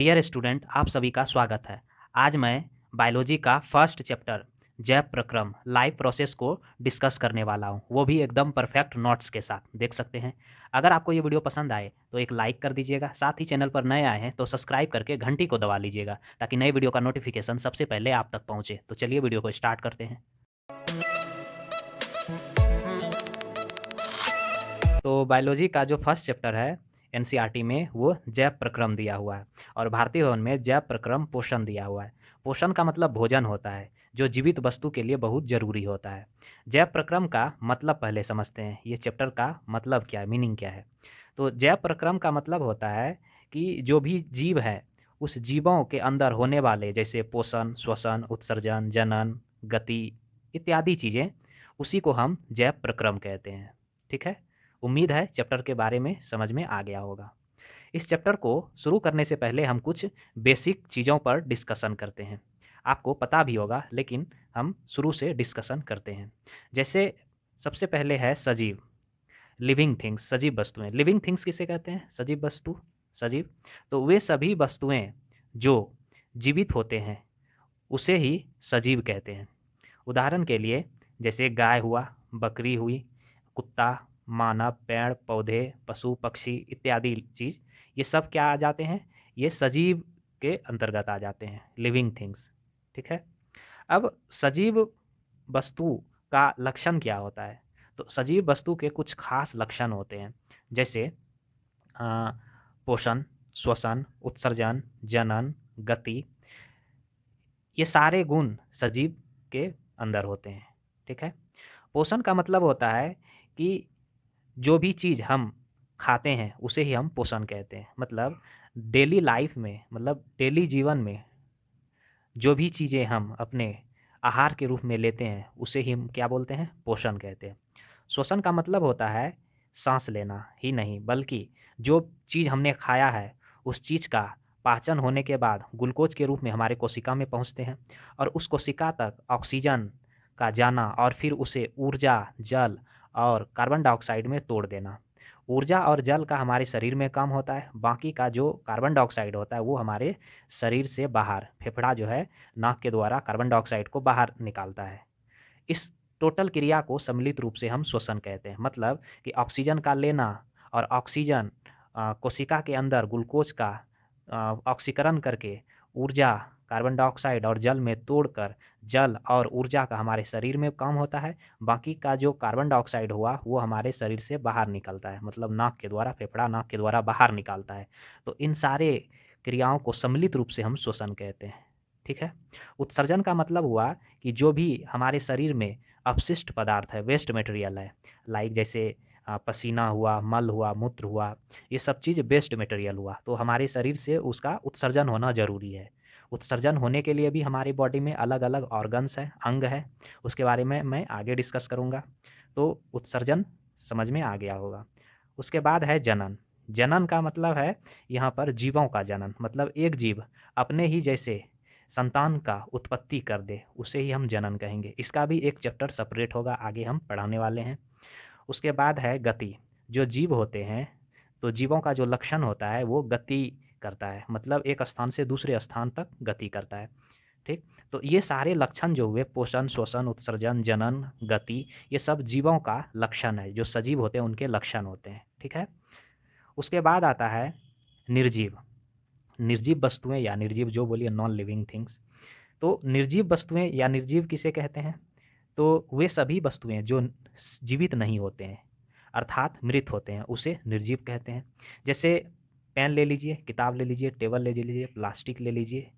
Dear student, आप सभी का स्वागत है। आज मैं बायोलॉजी का फर्स्ट चैप्टर जैव प्रक्रम लाइफ प्रोसेस को डिस्कस करने वाला हूँ, वो भी एकदम परफेक्ट नोट्स के साथ। देख सकते हैं। अगर आपको ये वीडियो पसंद आए तो एक लाइक कर दीजिएगा, साथ ही चैनल पर नए आए हैं तो सब्सक्राइब करके घंटी को दबा लीजिएगा ताकि नए वीडियो का नोटिफिकेशन सबसे पहले आप तक पहुँचे। तो चलिए वीडियो को स्टार्ट करते हैं। तो बायोलॉजी का जो फर्स्ट चैप्टर है एनसीईआरटी में वो जैव प्रक्रम दिया हुआ है और भारतीय भवन में जैव प्रक्रम पोषण दिया हुआ है। पोषण का मतलब भोजन होता है जो जीवित वस्तु के लिए बहुत जरूरी होता है। जैव प्रक्रम का मतलब पहले समझते हैं, ये चैप्टर का मतलब क्या है, मीनिंग क्या है। तो जैव प्रक्रम का मतलब होता है कि जो भी जीव है उस जीवों के अंदर होने वाले जैसे पोषण, श्वसन, उत्सर्जन, जनन, गति इत्यादि चीज़ें, उसी को हम जैव प्रक्रम कहते हैं। ठीक है। उम्मीद है चैप्टर के बारे में समझ में आ गया होगा। इस चैप्टर को शुरू करने से पहले हम कुछ बेसिक चीज़ों पर डिस्कशन करते हैं। आपको पता भी होगा लेकिन हम शुरू से डिस्कशन करते हैं। जैसे सबसे पहले है सजीव, लिविंग थिंग्स, सजीव वस्तुएं। लिविंग थिंग्स किसे कहते हैं? सजीव वस्तु, सजीव। तो वे सभी वस्तुएं जो जीवित होते हैं उसे ही सजीव कहते हैं। उदाहरण के लिए जैसे गाय हुआ, बकरी हुई, कुत्ता, मानव, पेड़ पौधे, पशु पक्षी इत्यादि चीज़, ये सब क्या आ जाते हैं? ये सजीव के अंतर्गत आ जाते हैं, लिविंग थिंग्स। ठीक है। अब सजीव वस्तु का लक्षण क्या होता है? तो सजीव वस्तु के कुछ खास लक्षण होते हैं, जैसे पोषण, श्वसन, उत्सर्जन, जनन, गति, ये सारे गुण सजीव के अंदर होते हैं। ठीक है। पोषण का मतलब होता है कि जो भी चीज़ हम खाते हैं उसे ही हम पोषण कहते हैं। मतलब डेली लाइफ में, मतलब डेली जीवन में जो भी चीज़ें हम अपने आहार के रूप में लेते हैं उसे ही हम क्या बोलते हैं? पोषण कहते हैं। श्वसन का मतलब होता है सांस लेना ही नहीं, बल्कि जो चीज़ हमने खाया है उस चीज़ का पाचन होने के बाद ग्लूकोज के रूप में हमारे कोशिका में पहुंचते हैं और उस कोशिका तक ऑक्सीजन का जाना और फिर उसे ऊर्जा, जल और कार्बन डाइऑक्साइड में तोड़ देना। ऊर्जा और जल का हमारे शरीर में काम होता है, बाकी का जो कार्बन डाइऑक्साइड होता है वो हमारे शरीर से बाहर, फेफड़ा जो है नाक के द्वारा कार्बन डाइऑक्साइड को बाहर निकालता है। इस टोटल क्रिया को सम्मिलित रूप से हम श्वसन कहते हैं। मतलब कि ऑक्सीजन का लेना और ऑक्सीजन कोशिका के अंदर ग्लूकोज का ऑक्सीकरण करके ऊर्जा, कार्बन डाइऑक्साइड और जल में तोड़कर जल और ऊर्जा का हमारे शरीर में काम होता है। बाकी का जो कार्बन डाइऑक्साइड हुआ वो हमारे शरीर से बाहर निकलता है, मतलब नाक के द्वारा, फेफड़ा नाक के द्वारा बाहर निकालता है। तो इन सारे क्रियाओं को सम्मिलित रूप से हम श्वसन कहते हैं। ठीक है। उत्सर्जन का मतलब हुआ कि जो भी हमारे शरीर में अपशिष्ट पदार्थ है, वेस्ट मटेरियल है, लाइक जैसे पसीना हुआ, मल हुआ, मूत्र हुआ, ये सब चीज़ वेस्ट मटेरियल हुआ, तो हमारे शरीर से उसका उत्सर्जन होना ज़रूरी है। उत्सर्जन होने के लिए भी हमारी बॉडी में अलग अलग ऑर्गन्स हैं, अंग है, उसके बारे में मैं आगे डिस्कस करूँगा। तो उत्सर्जन समझ में आ गया होगा। उसके बाद है जनन। जनन का मतलब है यहाँ पर जीवों का जनन, मतलब एक जीव अपने ही जैसे संतान का उत्पत्ति कर दे, उसे ही हम जनन कहेंगे। इसका भी एक चैप्टर सेपरेट होगा, आगे हम पढ़ाने वाले हैं। उसके बाद है गति। जो जीव होते हैं, तो जीवों का जो लक्षण होता है वो गति करता है, मतलब एक स्थान से दूसरे स्थान तक गति करता है। ठीक। तो ये सारे लक्षण जो हुए, पोषण, श्वसन, उत्सर्जन, जनन, गति, ये सब जीवों का लक्षण है, जो सजीव होते हैं उनके लक्षण होते हैं। ठीक है। उसके बाद आता है निर्जीव। निर्जीव वस्तुएं या निर्जीव जो बोलिए, नॉन लिविंग थिंग्स। तो निर्जीव वस्तुएं या निर्जीव किसे कहते हैं? तो वे सभी वस्तुएं जो जीवित नहीं होते हैं, अर्थात मृत होते हैं, उसे निर्जीव कहते हैं। जैसे पेन ले लीजिए, किताब ले लीजिए, टेबल ले लीजिए, प्लास्टिक ले लीजिए,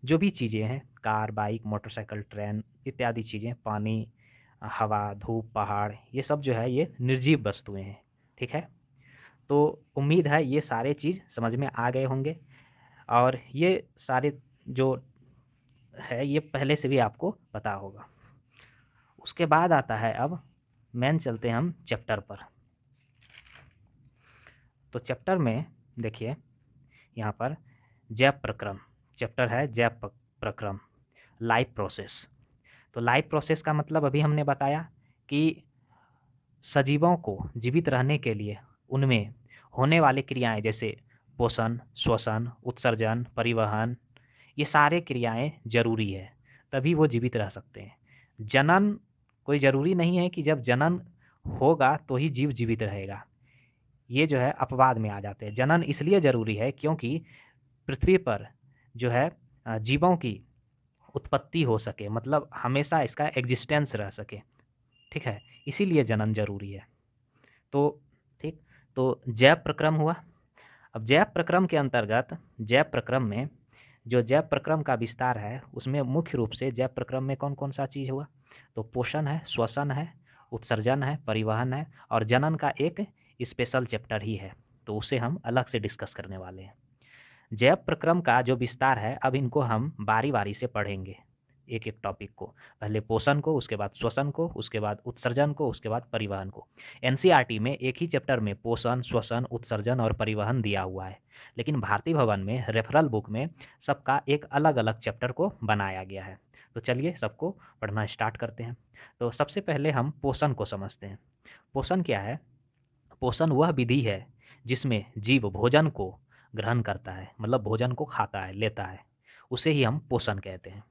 जो भी चीज़ें हैं, कार, बाइक, मोटरसाइकिल, ट्रेन इत्यादि चीज़ें, पानी, हवा, धूप, पहाड़, ये सब जो है ये निर्जीव वस्तुएं हैं। ठीक है। तो उम्मीद है ये सारे चीज़ समझ में आ गए होंगे और ये सारे जो है ये पहले से भी आपको पता होगा। उसके बाद आता है, अब मेन चलते हैं हम चैप्टर पर। तो चैप्टर में देखिए यहाँ पर जैव प्रक्रम चैप्टर है, जैव प्रक्रम, लाइफ प्रोसेस। तो लाइफ प्रोसेस का मतलब अभी हमने बताया कि सजीवों को जीवित रहने के लिए उनमें होने वाली क्रियाएं, जैसे पोषण, श्वसन, उत्सर्जन, परिवहन, ये सारे क्रियाएं जरूरी है, तभी वो जीवित रह सकते हैं। जनन कोई ज़रूरी नहीं है कि जब जनन होगा तो ही जीव जीवित रहेगा, ये जो है अपवाद में आ जाते हैं। जनन इसलिए ज़रूरी है क्योंकि पृथ्वी पर जो है जीवों की उत्पत्ति हो सके, मतलब हमेशा इसका एग्जिस्टेंस रह सके, ठीक है, इसीलिए जनन जरूरी है। तो ठीक, तो जैव प्रक्रम हुआ। अब जैव प्रक्रम के अंतर्गत, जैव प्रक्रम में जो जैव प्रक्रम का विस्तार है उसमें मुख्य रूप से जैव प्रक्रम में कौन कौन सा चीज़ हुआ, तो पोषण है, श्वसन है, उत्सर्जन है, परिवहन है, और जनन का एक स्पेशल चैप्टर ही है, तो उसे हम अलग से डिस्कस करने वाले हैं। जैव प्रक्रम का जो विस्तार है, अब इनको हम बारी बारी से पढ़ेंगे, एक एक टॉपिक को, पहले पोषण को, उसके बाद श्वसन को, उसके बाद उत्सर्जन को, उसके बाद परिवहन को। एनसीईआरटी में एक ही चैप्टर में पोषण, श्वसन, उत्सर्जन और परिवहन दिया हुआ है, लेकिन भारती भवन में रेफरल बुक में सबका एक अलग अलग चैप्टर को बनाया गया है। तो चलिए सबको पढ़ना स्टार्ट करते हैं। तो सबसे पहले हम पोषण को समझते हैं। पोषण क्या है? पोषण वह विधि है जिसमें जीव भोजन को ग्रहण करता है, मतलब भोजन को खाता है, लेता है, उसे ही हम पोषण कहते हैं।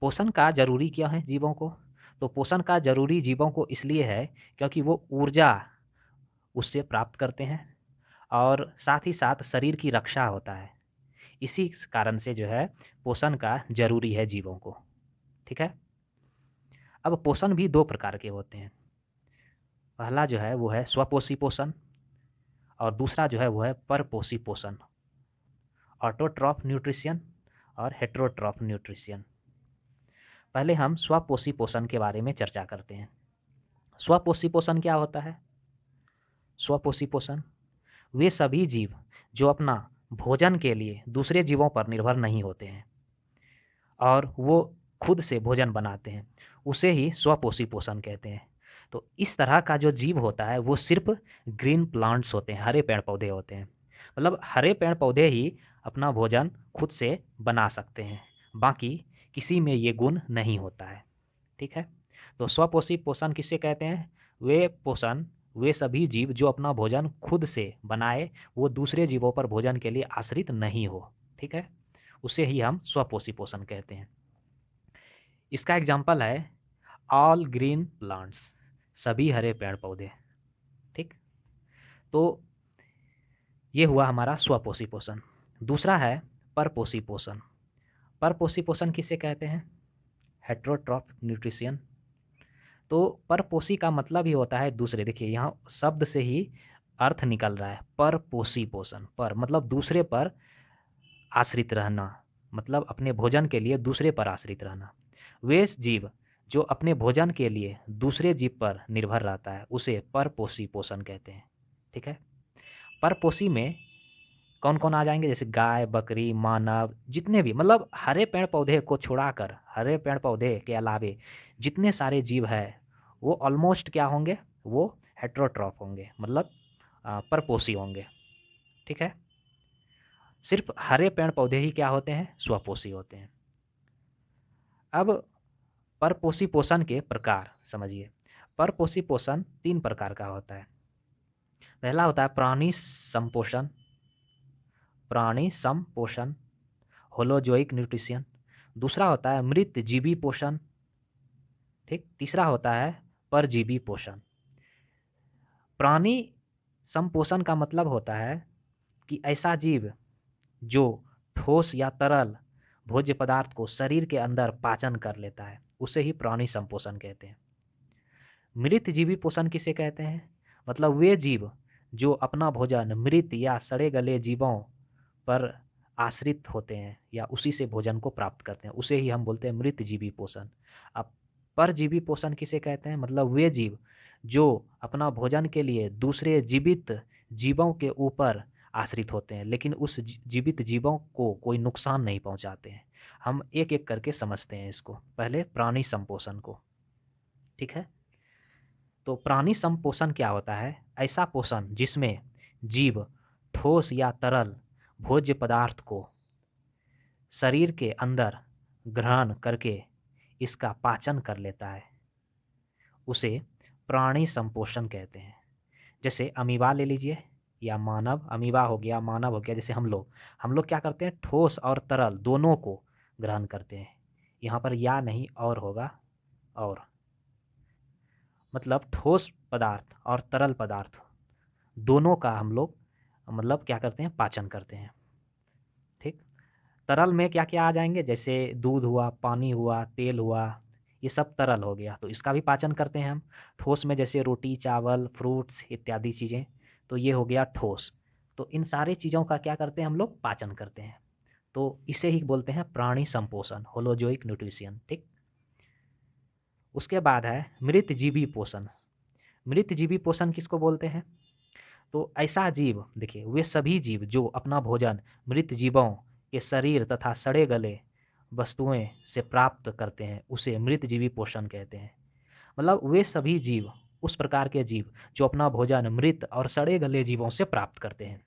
पोषण का जरूरी क्या है जीवों को? तो पोषण का जरूरी जीवों को इसलिए है क्योंकि वो ऊर्जा उससे प्राप्त करते हैं और साथ ही साथ शरीर की रक्षा होता है। इसी कारण से जो है पोषण का जरूरी है जीवों को, ठीक है। अब पोषण भी दो प्रकार के होते हैं। पहला जो है वो है स्वपोषी पोषण और दूसरा जो है वो है परपोषी पोषण, ऑटोट्रॉफ न्यूट्रिशन और हेटेरोट्रॉफ न्यूट्रिशन। पहले हम स्वपोषी पोषण के बारे में चर्चा करते हैं। स्वपोषी पोषण क्या होता है? स्वपोषी पोषण वे सभी जीव जो अपना भोजन के लिए दूसरे जीवों पर निर्भर नहीं होते हैं और वो खुद से भोजन बनाते हैं, उसे ही स्वपोषी पोषण कहते हैं। तो इस तरह का जो जीव होता है वो सिर्फ ग्रीन प्लांट्स होते हैं, हरे पेड़ पौधे होते हैं, मतलब हरे पेड़ पौधे ही अपना भोजन खुद से बना सकते हैं, बाकी किसी में ये गुण नहीं होता है, ठीक है। तो स्वपोषी पोषण किससे कहते हैं? वे सभी जीव जो अपना भोजन खुद से बनाए, वो दूसरे जीवों पर भोजन के लिए आश्रित नहीं हो, ठीक है, उसे ही हम स्वपोषी पोषण कहते हैं। इसका एग्जाम्पल है ऑल ग्रीन प्लांट्स, सभी हरे पेड़ पौधे, ठीक। तो ये हुआ हमारा स्वपोषी पोषण। दूसरा है परपोषी पोषण। परपोषी पोषण किसे कहते हैं? Heterotroph nutrition. तो परपोषी का मतलब ही होता है दूसरे, देखिए यहाँ शब्द से ही अर्थ निकल रहा है, परपोषी पोषण। पर मतलब दूसरे पर आश्रित रहना, मतलब अपने भोजन के लिए दूसरे पर आश्रित रहना। वे जीव जो अपने भोजन के लिए दूसरे जीव पर निर्भर रहता है उसे परपोषी पोषण कहते हैं, ठीक है। परपोषी में कौन कौन आ जाएंगे? जैसे गाय, बकरी, मानव, जितने भी, मतलब हरे पेड़ पौधे को छोड़ाकर, हरे पेड़ पौधे के अलावे जितने सारे जीव हैं वो ऑलमोस्ट क्या होंगे? वो हेटेरोट्रॉफ होंगे, मतलब परपोषी होंगे, ठीक है। सिर्फ हरे पेड़ पौधे ही क्या होते हैं? स्वपोषी होते हैं। अब परपोषी पोषण के प्रकार समझिए। परपोषी पोषण 3 प्रकार का होता है। पहला होता है प्राणी संपोषण, प्राणी संपोषण, होलोजोइक न्यूट्रिशन। दूसरा होता है मृत जीवी पोषण, ठीक। तीसरा होता है परजीवी पोषण। प्राणी संपोषण का मतलब होता है कि ऐसा जीव जो ठोस या तरल भोज्य पदार्थ को शरीर के अंदर पाचन कर लेता है, उसे ही प्राणी संपोषण कहते हैं। मृत जीवी पोषण किसे कहते हैं? मतलब वे जीव जो अपना भोजन मृत या सड़े गले जीवों पर आश्रित होते हैं या उसी से भोजन को प्राप्त करते हैं, उसे ही हम बोलते हैं मृत जीवी पोषण। अब परजीवी पोषण किसे कहते हैं? मतलब वे जीव जो अपना भोजन के लिए दूसरे जीवित जीवों के ऊपर आश्रित होते हैं लेकिन उस जीवित जीवों को कोई नुकसान नहीं पहुंचाते हैं। हम एक एक करके समझते हैं इसको। पहले प्राणी संपोषण को, ठीक है। तो प्राणी संपोषण क्या होता है? ऐसा पोषण जिसमें जीव ठोस या तरल भोज्य पदार्थ को शरीर के अंदर ग्रहण करके इसका पाचन कर लेता है, उसे प्राणी संपोषण कहते हैं। जैसे अमीबा ले लीजिए, या मानव, अमीबा हो गया, मानव हो गया, जैसे हम लोग क्या करते हैं, ठोस और तरल दोनों को ग्रहण करते हैं। यहाँ पर या नहीं और होगा, और मतलब ठोस पदार्थ और तरल पदार्थ दोनों का हम लोग मतलब क्या करते हैं, पाचन करते हैं। ठीक, तरल में क्या क्या आ जाएंगे, जैसे दूध हुआ, पानी हुआ, तेल हुआ, ये सब तरल हो गया, तो इसका भी पाचन करते हैं हम। ठोस में जैसे रोटी, चावल, फ्रूट्स इत्यादि चीज़ें, तो ये हो गया ठोस। तो इन सारी चीज़ों का क्या करते हैं हम लोग, पाचन करते हैं। तो इसे ही बोलते हैं प्राणी संपोषण, होलोजोइक न्यूट्रिशन। ठीक, उसके बाद है मृतजीवी पोषण। मृतजीवी पोषण किसको बोलते हैं, तो ऐसा जीव, देखिए वे सभी जीव जो अपना भोजन मृत जीवों के शरीर तथा सड़े गले वस्तुएं से प्राप्त करते हैं, उसे मृतजीवी पोषण कहते हैं। मतलब वे सभी जीव, उस प्रकार के जीव जो अपना भोजन मृत और सड़े गले जीवों से प्राप्त करते हैं,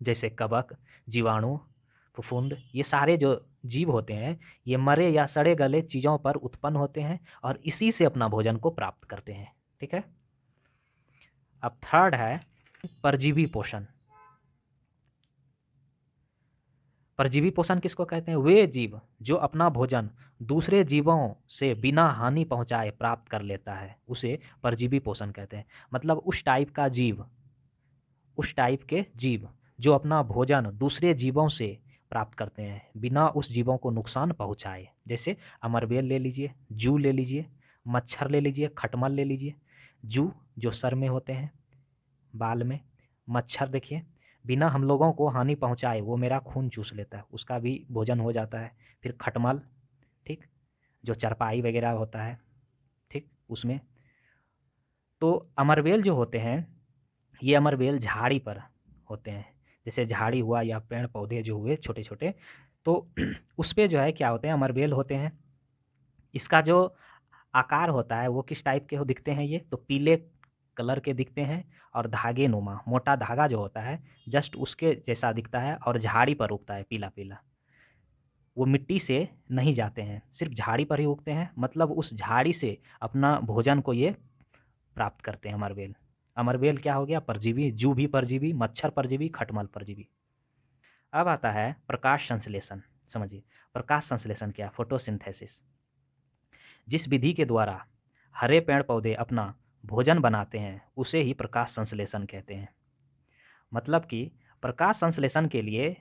जैसे कवक, जीवाणु, फफूंद, ये सारे जो जीव होते हैं, ये मरे या सड़े गले चीज़ों पर उत्पन्न होते हैं और इसी से अपना भोजन को प्राप्त करते हैं। ठीक है, अब थर्ड है परजीवी पोषण। परजीवी पोषण किसको कहते हैं, वे जीव जो अपना भोजन दूसरे जीवों से बिना हानि पहुंचाए प्राप्त कर लेता है, उसे परजीवी पोषण कहते हैं। मतलब उस टाइप का जीव, उस टाइप के जीव जो अपना भोजन दूसरे जीवों से प्राप्त करते हैं बिना उस जीवों को नुकसान पहुंचाए, जैसे अमरबेल ले लीजिए, जू ले लीजिए, मच्छर ले लीजिए, खटमल ले लीजिए। जू जो सर में होते हैं, बाल में, मच्छर देखिए बिना हम लोगों को हानि पहुंचाए वो मेरा खून चूस लेता है, उसका भी भोजन हो जाता है। फिर खटमल, ठीक, जो चरपाई वगैरह होता है, ठीक, उसमें। तो अमरबेल जो होते हैं, ये अमरबेल झाड़ी पर होते हैं, जैसे झाड़ी हुआ या पेड़ पौधे जो हुए छोटे छोटे, तो उस पे जो है क्या होते हैं, अमरबेल होते हैं। इसका जो आकार होता है वो किस टाइप के हो दिखते हैं, ये तो पीले कलर के दिखते हैं, और धागे नुमा मोटा धागा जो होता है जस्ट उसके जैसा दिखता है, और झाड़ी पर उगता है पीला पीला। वो मिट्टी से नहीं जाते हैं, सिर्फ झाड़ी पर ही उगते हैं, मतलब उस झाड़ी से अपना भोजन को ये प्राप्त करते हैं अमरबेल। अमरबेल क्या हो गया, परजीवी, जू भी परजीवी, मच्छर परजीवी, खटमल परजीवी। अब आता है प्रकाश संश्लेषण। समझिए प्रकाश संश्लेषण क्या, फोटोसिंथेसिस। जिस विधि के द्वारा हरे पेड़ पौधे अपना भोजन बनाते हैं उसे ही प्रकाश संश्लेषण कहते हैं। मतलब कि प्रकाश संश्लेषण के लिए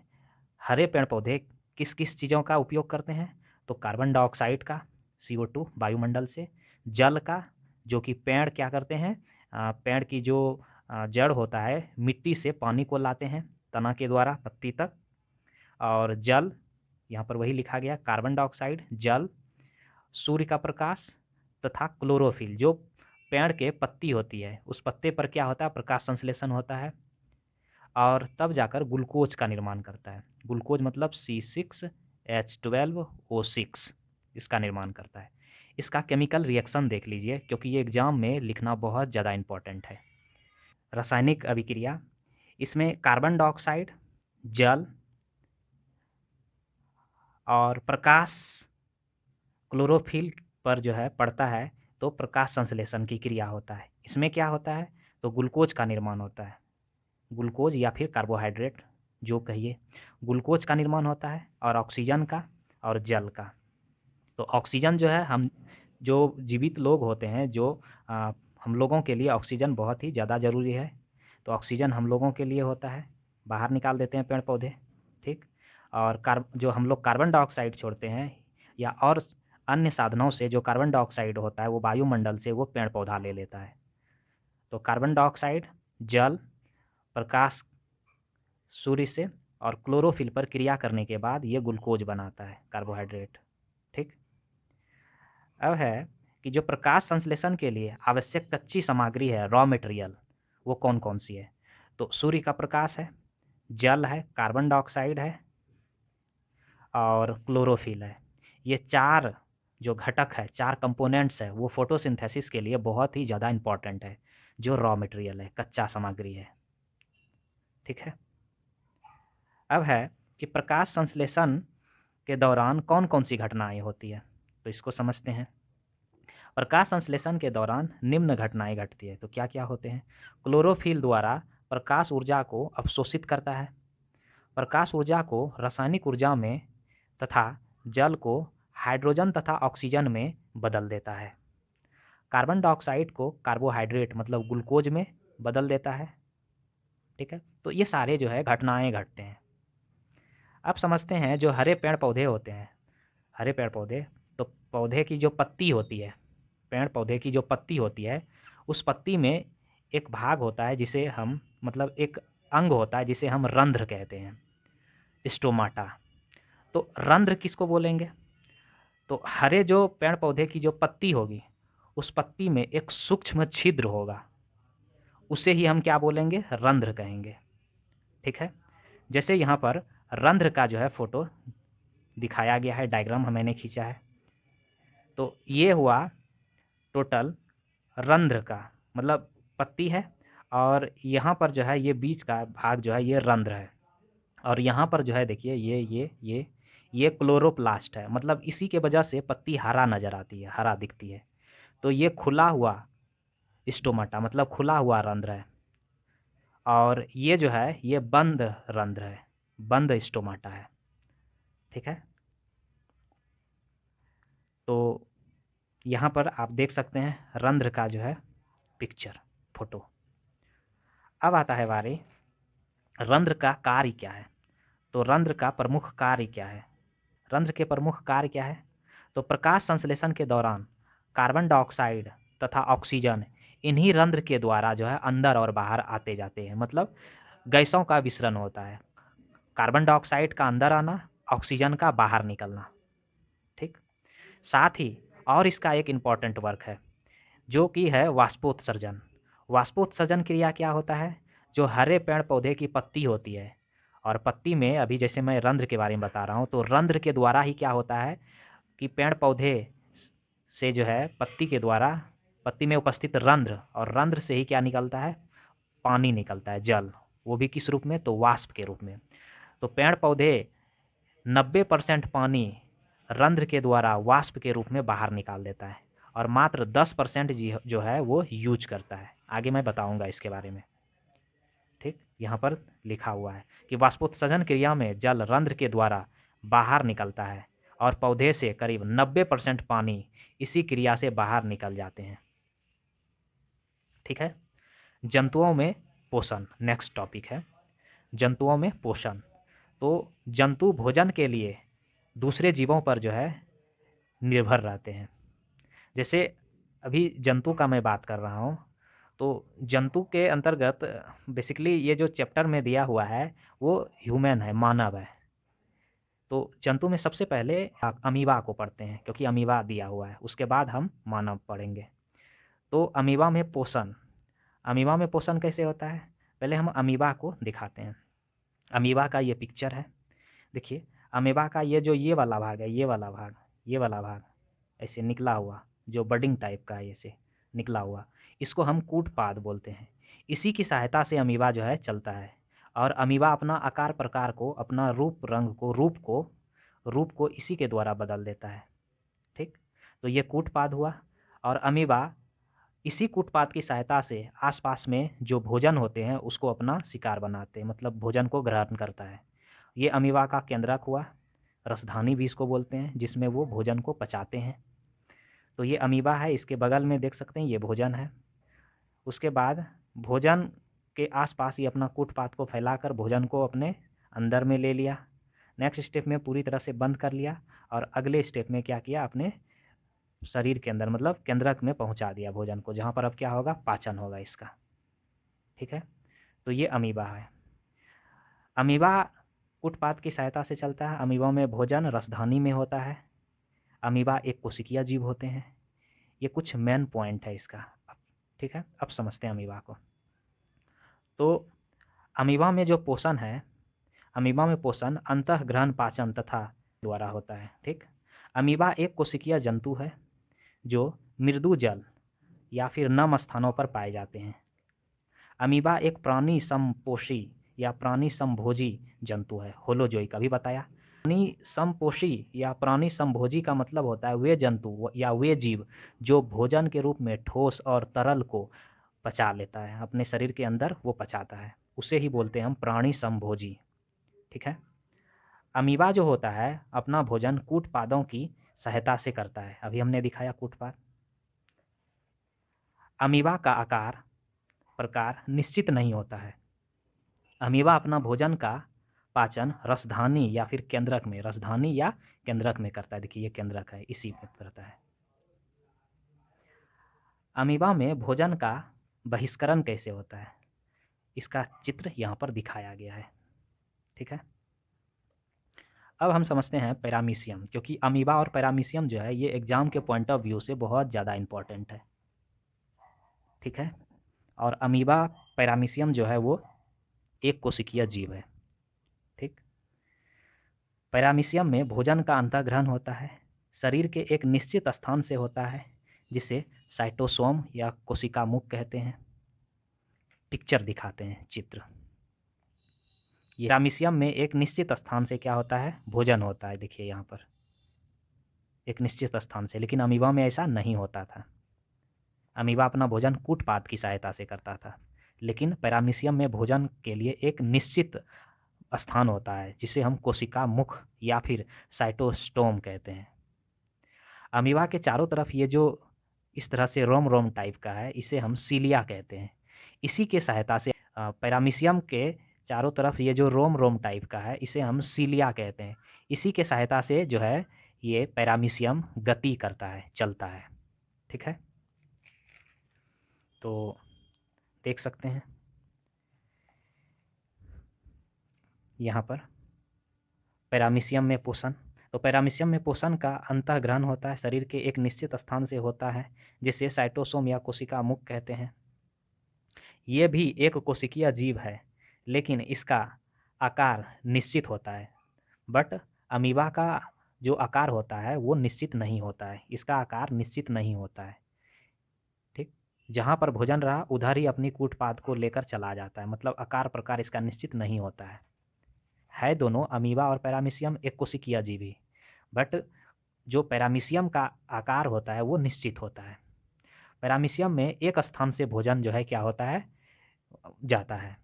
हरे पेड़ पौधे किस किस चीज़ों का उपयोग करते हैं, तो कार्बन डाइऑक्साइड का, CO2 वायुमंडल से, जल का, जो कि पेड़ क्या करते हैं, पेड़ की जो जड़ होता है मिट्टी से पानी को लाते हैं तना के द्वारा पत्ती तक, और जल, यहाँ पर वही लिखा गया, कार्बन डाइऑक्साइड, जल, सूर्य का प्रकाश तथा क्लोरोफिल, जो पेड़ के पत्ती होती है उस पत्ते पर क्या होता है, प्रकाश संश्लेषण होता है, और तब जाकर ग्लूकोज का निर्माण करता है। ग्लूकोज मतलब C6H12O6, इसका निर्माण करता है। इसका केमिकल रिएक्शन देख लीजिए, क्योंकि ये एग्जाम में लिखना बहुत ज़्यादा इंपॉर्टेंट है। रासायनिक अभिक्रिया, इसमें कार्बन डाइऑक्साइड, जल और प्रकाश क्लोरोफिल पर जो है पड़ता है, तो प्रकाश संश्लेषण की क्रिया होता है। इसमें क्या होता है, तो ग्लूकोज का निर्माण होता है, ग्लूकोज या फिर कार्बोहाइड्रेट जो कहिए, ग्लूकोज का निर्माण होता है, और ऑक्सीजन का और जल का। तो ऑक्सीजन जो है, हम जो जीवित लोग होते हैं, जो हम लोगों के लिए ऑक्सीजन बहुत ही ज़्यादा ज़रूरी है, तो ऑक्सीजन हम लोगों के लिए होता है, बाहर निकाल देते हैं पेड़ पौधे, ठीक। और जो हम लोग कार्बन डाइऑक्साइड छोड़ते हैं या और अन्य साधनों से जो कार्बन डाइऑक्साइड होता है वो वायुमंडल से वो पेड़ पौधा ले लेता है। तो कार्बन डाइऑक्साइड, जल, प्रकाश सूर्य से और क्लोरोफिल पर क्रिया करने के बाद ये ग्लूकोज बनाता है, कार्बोहाइड्रेट, ठीक। अब है कि जो प्रकाश संश्लेषण के लिए आवश्यक कच्ची सामग्री है, रॉ मटेरियल, वो कौन कौन सी है, तो सूर्य का प्रकाश है, जल है, कार्बन डाइऑक्साइड है और क्लोरोफिल है। ये चार जो घटक है, चार कंपोनेंट्स है, वो फोटोसिंथेसिस के लिए बहुत ही ज़्यादा इंपॉर्टेंट है, जो रॉ मटेरियल है, कच्चा सामग्री है, ठीक है। अब है कि प्रकाश संश्लेषण के दौरान कौन कौन सी घटनाएं होती है, तो इसको समझते हैं। प्रकाश संश्लेषण के दौरान निम्न घटनाएं घटती है, तो क्या क्या होते हैं, क्लोरोफिल द्वारा प्रकाश ऊर्जा को अवशोषित करता है, प्रकाश ऊर्जा को रासायनिक ऊर्जा में तथा जल को हाइड्रोजन तथा ऑक्सीजन में बदल देता है, कार्बन डाइऑक्साइड को कार्बोहाइड्रेट मतलब ग्लूकोज में बदल देता है। ठीक है, तो ये सारे जो है घटनाएं घटते हैं। अब समझते हैं जो हरे पेड़ पौधे होते हैं, हरे पेड़ पौधे, तो पौधे की जो पत्ती होती है, पेड़ पौधे की जो पत्ती होती है, उस पत्ती में एक भाग होता है जिसे हम मतलब एक अंग होता है जिसे हम रंध्र कहते हैं, स्टोमाटा। तो रंध्र किसको बोलेंगे? तो हरे जो पेड़ पौधे की जो पत्ती होगी, उस पत्ती में एक सूक्ष्म छिद्र होगा, उसे ही हम क्या बोलेंगे? रंध्र कहेंगे। ठीक है, जैसे यहाँ पर रंध्र का जो है फोटो दिखाया गया है, डायग्राम मैंने खींचा है। तो ये हुआ टोटल रंध्र का, मतलब पत्ती है, और यहाँ पर जो है ये बीच का भाग जो है ये रंध्र है, और यहाँ पर जो है देखिए ये क्लोरोप्लास्ट है, मतलब इसी के वजह से पत्ती हरा नज़र आती है, हरा दिखती है। तो ये खुला हुआ स्टोमाटा मतलब खुला हुआ रंध्र है, और ये जो है ये बंद रंध्र है, बंद स्टोमाटा है। ठीक है, तो यहाँ पर आप देख सकते हैं रंध्र का जो है पिक्चर फोटो। अब आता है बारी रंध्र का कार्य क्या है। तो रंध्र का प्रमुख कार्य क्या है? रंध्र के प्रमुख कार्य क्या है? तो प्रकाश संश्लेषण के दौरान कार्बन डाइऑक्साइड तथा ऑक्सीजन इन्हीं रंध्र के द्वारा जो है अंदर और बाहर आते जाते हैं, मतलब गैसों का विसरण होता है, कार्बन डाइऑक्साइड का अंदर आना, ऑक्सीजन का बाहर निकलना। ठीक, साथ ही और इसका एक इम्पॉर्टेंट वर्क है जो कि है वाष्पोत्सर्जन। वाष्पोत्सर्जन क्रिया क्या होता है? जो हरे पेड़ पौधे की पत्ती होती है, और पत्ती में अभी जैसे मैं रंध्र के बारे में बता रहा हूँ, तो रंध्र के द्वारा ही क्या होता है कि पेड़ पौधे से जो है पत्ती के द्वारा, पत्ती में उपस्थित रंध्र, और रंध्र से ही क्या निकलता है? पानी निकलता है, जल, वो भी किस रूप में? तो वाष्प के रूप में। तो पेड़ पौधे 90% पानी रंध्र के द्वारा वाष्प के रूप में बाहर निकाल देता है, और मात्र 10% जो है वो यूज करता है। आगे मैं बताऊंगा इसके बारे में। ठीक, यहाँ पर लिखा हुआ है कि वाष्पोत्सर्जन क्रिया में जल रंध्र के द्वारा बाहर निकलता है, और पौधे से करीब 90% पानी इसी क्रिया से बाहर निकल जाते हैं। ठीक है, जंतुओं में पोषण नेक्स्ट टॉपिक है, जंतुओं में पोषण। तो जंतु भोजन के लिए दूसरे जीवों पर जो है निर्भर रहते हैं। जैसे अभी जंतु का मैं बात कर रहा हूँ, तो जंतु के अंतर्गत बेसिकली ये जो चैप्टर में दिया हुआ है वो ह्यूमन है, मानव है। तो जंतु में सबसे पहले अमीबा को पढ़ते हैं, क्योंकि अमीबा दिया हुआ है, उसके बाद हम मानव पढ़ेंगे। तो अमीबा में पोषण, अमीबा में पोषण कैसे होता है? पहले हम अमीबा को दिखाते हैं। अमीबा का ये पिक्चर है, देखिए अमीबा का ये जो ये वाला भाग है, ये वाला भाग, ये वाला भाग ऐसे निकला हुआ, जो बडिंग टाइप का है ऐसे निकला हुआ, इसको हम कूटपाद बोलते हैं। इसी की सहायता से अमीबा जो है चलता है, और अमीबा अपना आकार प्रकार को, अपना रूप रंग को, रूप को इसी के द्वारा बदल देता है। ठीक, तो ये कूटपाद हुआ, और अमीबा इसी कूटपाद की सहायता से आसपास में जो भोजन होते हैं उसको अपना शिकार बनाते हैं, मतलब भोजन को ग्रहण करता है। ये अमीबा का केंद्रक हुआ, रसधानी भी इसको बोलते हैं, जिसमें वो भोजन को पचाते हैं। तो ये अमीबा है, इसके बगल में देख सकते हैं ये भोजन है। उसके बाद भोजन के आसपास ये अपना कूटपाद को फैलाकर भोजन को अपने अंदर में ले लिया, नेक्स्ट स्टेप में पूरी तरह से बंद कर लिया, और अगले स्टेप में क्या किया? अपने शरीर के अंदर मतलब केंद्रक में पहुंचा दिया भोजन को, जहाँ पर अब क्या होगा? पाचन होगा इसका। ठीक है, तो ये अमीबा है। अमीबा कूटपाद की सहायता से चलता है। अमीबा में भोजन रसधानी में होता है। अमीबा एक कोशिकीय जीव होते हैं। ये कुछ मेन पॉइंट है इसका। ठीक है, अब समझते हैं अमीबा को। तो अमीबा में जो पोषण है, अमीबा में पोषण अंतःग्रहण पाचन तथा द्वारा होता है। ठीक, अमीबा एक कोशिकीय जंतु है जो मृदु जल या फिर नम स्थानों पर पाए जाते हैं। अमीबा एक प्राणी समपोषी या प्राणी समभोजी जंतु है, होलोजोइक अभी बताया। प्राणी समपोषी या प्राणी समभोजी का मतलब होता है वे जंतु या वे जीव जो भोजन के रूप में ठोस और तरल को पचा लेता है, अपने शरीर के अंदर वो पचाता है, उसे ही बोलते हैं हम प्राणी समभोजी। ठीक है। अमीबा जो होता है अपना भोजन कूटपादों की सहायता से करता है, अभी हमने दिखाया कूटपाद। अमीबा का आकार प्रकार निश्चित नहीं होता है। अमीबा अपना भोजन का पाचन रसधानी या फिर केंद्रक में, रसधानी या केंद्रक में करता है। देखिए ये केंद्रक है, इसी में करता है। अमीबा में भोजन का बहिष्करण कैसे होता है, इसका चित्र यहाँ पर दिखाया गया है। ठीक है। अब हम समझते हैं पैरामीशियम, क्योंकि अमीबा और पैरामीशियम जो है ये एग्जाम के पॉइंट ऑफ व्यू से बहुत ज़्यादा इंपॉर्टेंट है। ठीक है। और अमीबा पैरामीशियम जो है वो एक कोशिकीय जीव है। ठीक। पैरामीशियम में भोजन का अंतःग्रहण होता है, शरीर के एक निश्चित स्थान से होता है, जिसे साइटोसोम या कोशिका मुख कहते हैं। पिक्चर दिखाते हैं, चित्र। ये पैरामीशियम में एक निश्चित स्थान से क्या होता है, भोजन होता है। देखिए यहाँ पर एक निश्चित स्थान से, लेकिन अमीबा में ऐसा नहीं होता था। अमीबा अपना भोजन कूटपाद की सहायता से करता था, लेकिन पैरामीशियम में भोजन के लिए एक निश्चित स्थान होता है, जिसे हम कोशिका मुख या फिर साइटोस्टोम कहते हैं। अमीबा के चारों तरफ ये जो इस तरह से रोम रोम टाइप का है, इसे हम सीलिया कहते हैं। इसी के सहायता से पैरामीशियम के चारों तरफ ये जो रोम रोम टाइप का है, इसे हम सीलिया कहते हैं। इसी के सहायता से जो है ये पैरामीशियम गति करता है, चलता है। ठीक है। तो देख सकते हैं यहाँ पर पैरामीशियम में पोषण। तो पैरामीशियम में पोषण का अंतःग्रहण होता है, शरीर के एक निश्चित स्थान से होता है, जिसे साइटोसोम या कोशिका मुख कहते हैं। ये भी एक कोशिकीय जीव है, लेकिन इसका आकार निश्चित होता है। बट अमीबा का जो आकार होता है वो निश्चित नहीं होता है, इसका आकार निश्चित नहीं होता है। ठीक। जहाँ पर भोजन रहा उधर ही अपनी कूटपाद को लेकर चला जाता है, मतलब आकार प्रकार इसका निश्चित नहीं होता है दोनों अमीबा और पैरामीशियम एक कोशिकीय जीव ही, बट जो पैरामीशियम का आकार होता है वो निश्चित होता है। पैरामीशियम में एक स्थान से भोजन जो है क्या होता है, जाता है,